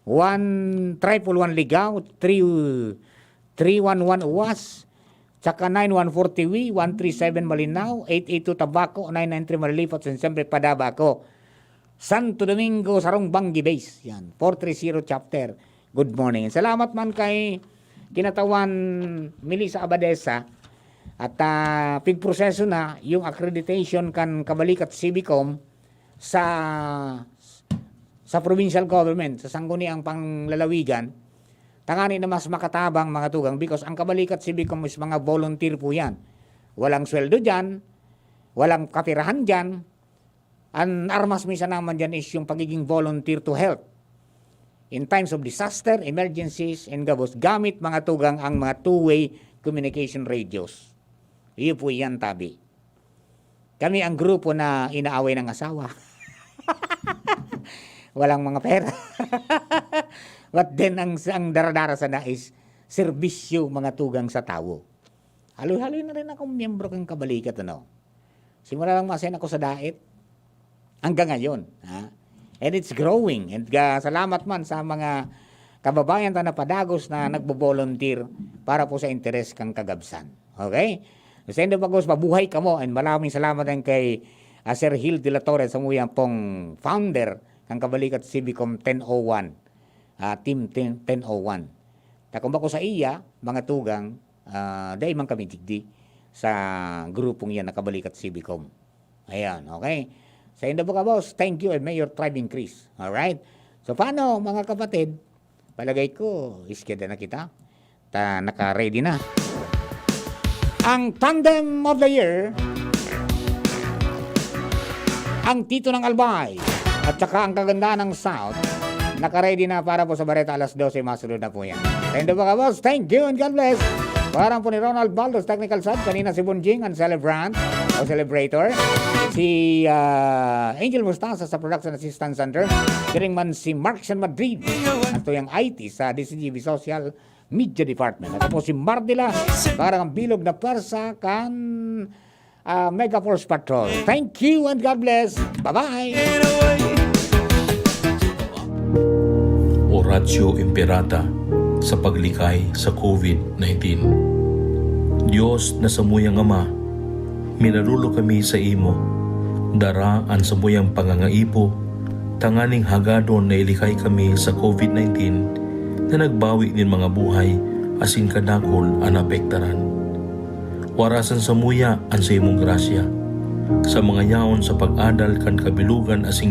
111 Ligaw, 311 Uwas, tsaka 9140 Tiwi, 137 Malinaw, 882 Tabaco, 993 Malilipot, and siyempre Padabaco. Santo Domingo, Sarong Bangi Base. Yan, 430 chapter. Good morning. Salamat man kay Kinatawan Melissa Abadesa at pigproseso na yung accreditation kan Kabalikat Civicom sa provincial government, sa sangguniang panglalawigan. Tangani na mas makatabang mga tugang because ang Kabalikat Civicom is mga volunteer po yan. walang sweldo dyan, walang kapirahan dyan. Ang armas minsan naman dyan is yung pagiging volunteer to help. In times of disaster, emergencies, and gabos, gamit mga tugang ang mga two-way communication radios. Iyo po yan, tabi. Kami ang grupo na inaaway ng asawa. Walang mga pera. But then, ang daradara sa na is serbisyo mga tugang sa tao. Haloy-haloy na rin akong miyembro kang kabalikat. Simula lang masin ako sa daet. Hanggang ngayon. Ha? And it's growing. And salamat man sa mga kababayan na padagos na nagbo-volunteer para po sa interes kang kagabsan. Okay? Sa endo pagos, mabuhay ka mo. And maraming salamat din kay Sir Gil de la Torre sa muyang pong founder ng Kabalikat Civicom 1001. Team 1001. Takong bako sa iya, mga tugang, dahil man kami digdi sa grupong yan na Kabalikat Civicom. Ayan, okay? Sa endo po ka, boss, thank you and may your tribe increase. Alright? So, paano, mga kapatid? Palagay ko, iskeda na kita. Naka-ready na. Ang Tandem of the Year, ang Tito ng Albay, at saka ang Kagandaan ng South, naka-ready na para po sa Bareta alas 12, masunod na po yan. Sa endo po ka, boss, thank you and God bless. Parang po ni Ronald Baldos, technical side. Kanina si Bunjing, ang celebrant o celebrator. Si Angel Mustasa sa Production Assistance Center. Kiring man si Markson Madrid. At ito yung IT sa DCGV Social Media Department. At po si Mardila, parang ang bilog na persa kan Mega Force Patrol. Thank you and God bless. Bye-bye. Oratio Imperata sa paglikay sa COVID-19. Diyos na samuyang Ama, minarulo kami sa imo, dara ang samuyang pangangaipo, tanganing hagadon na ilikay kami sa COVID-19 na nagbawi din mga buhay asin kadakol ang apektaran. Warasan samuya ang sa imong grasya, sa mga yaon sa pag-adal kan kabilugan asing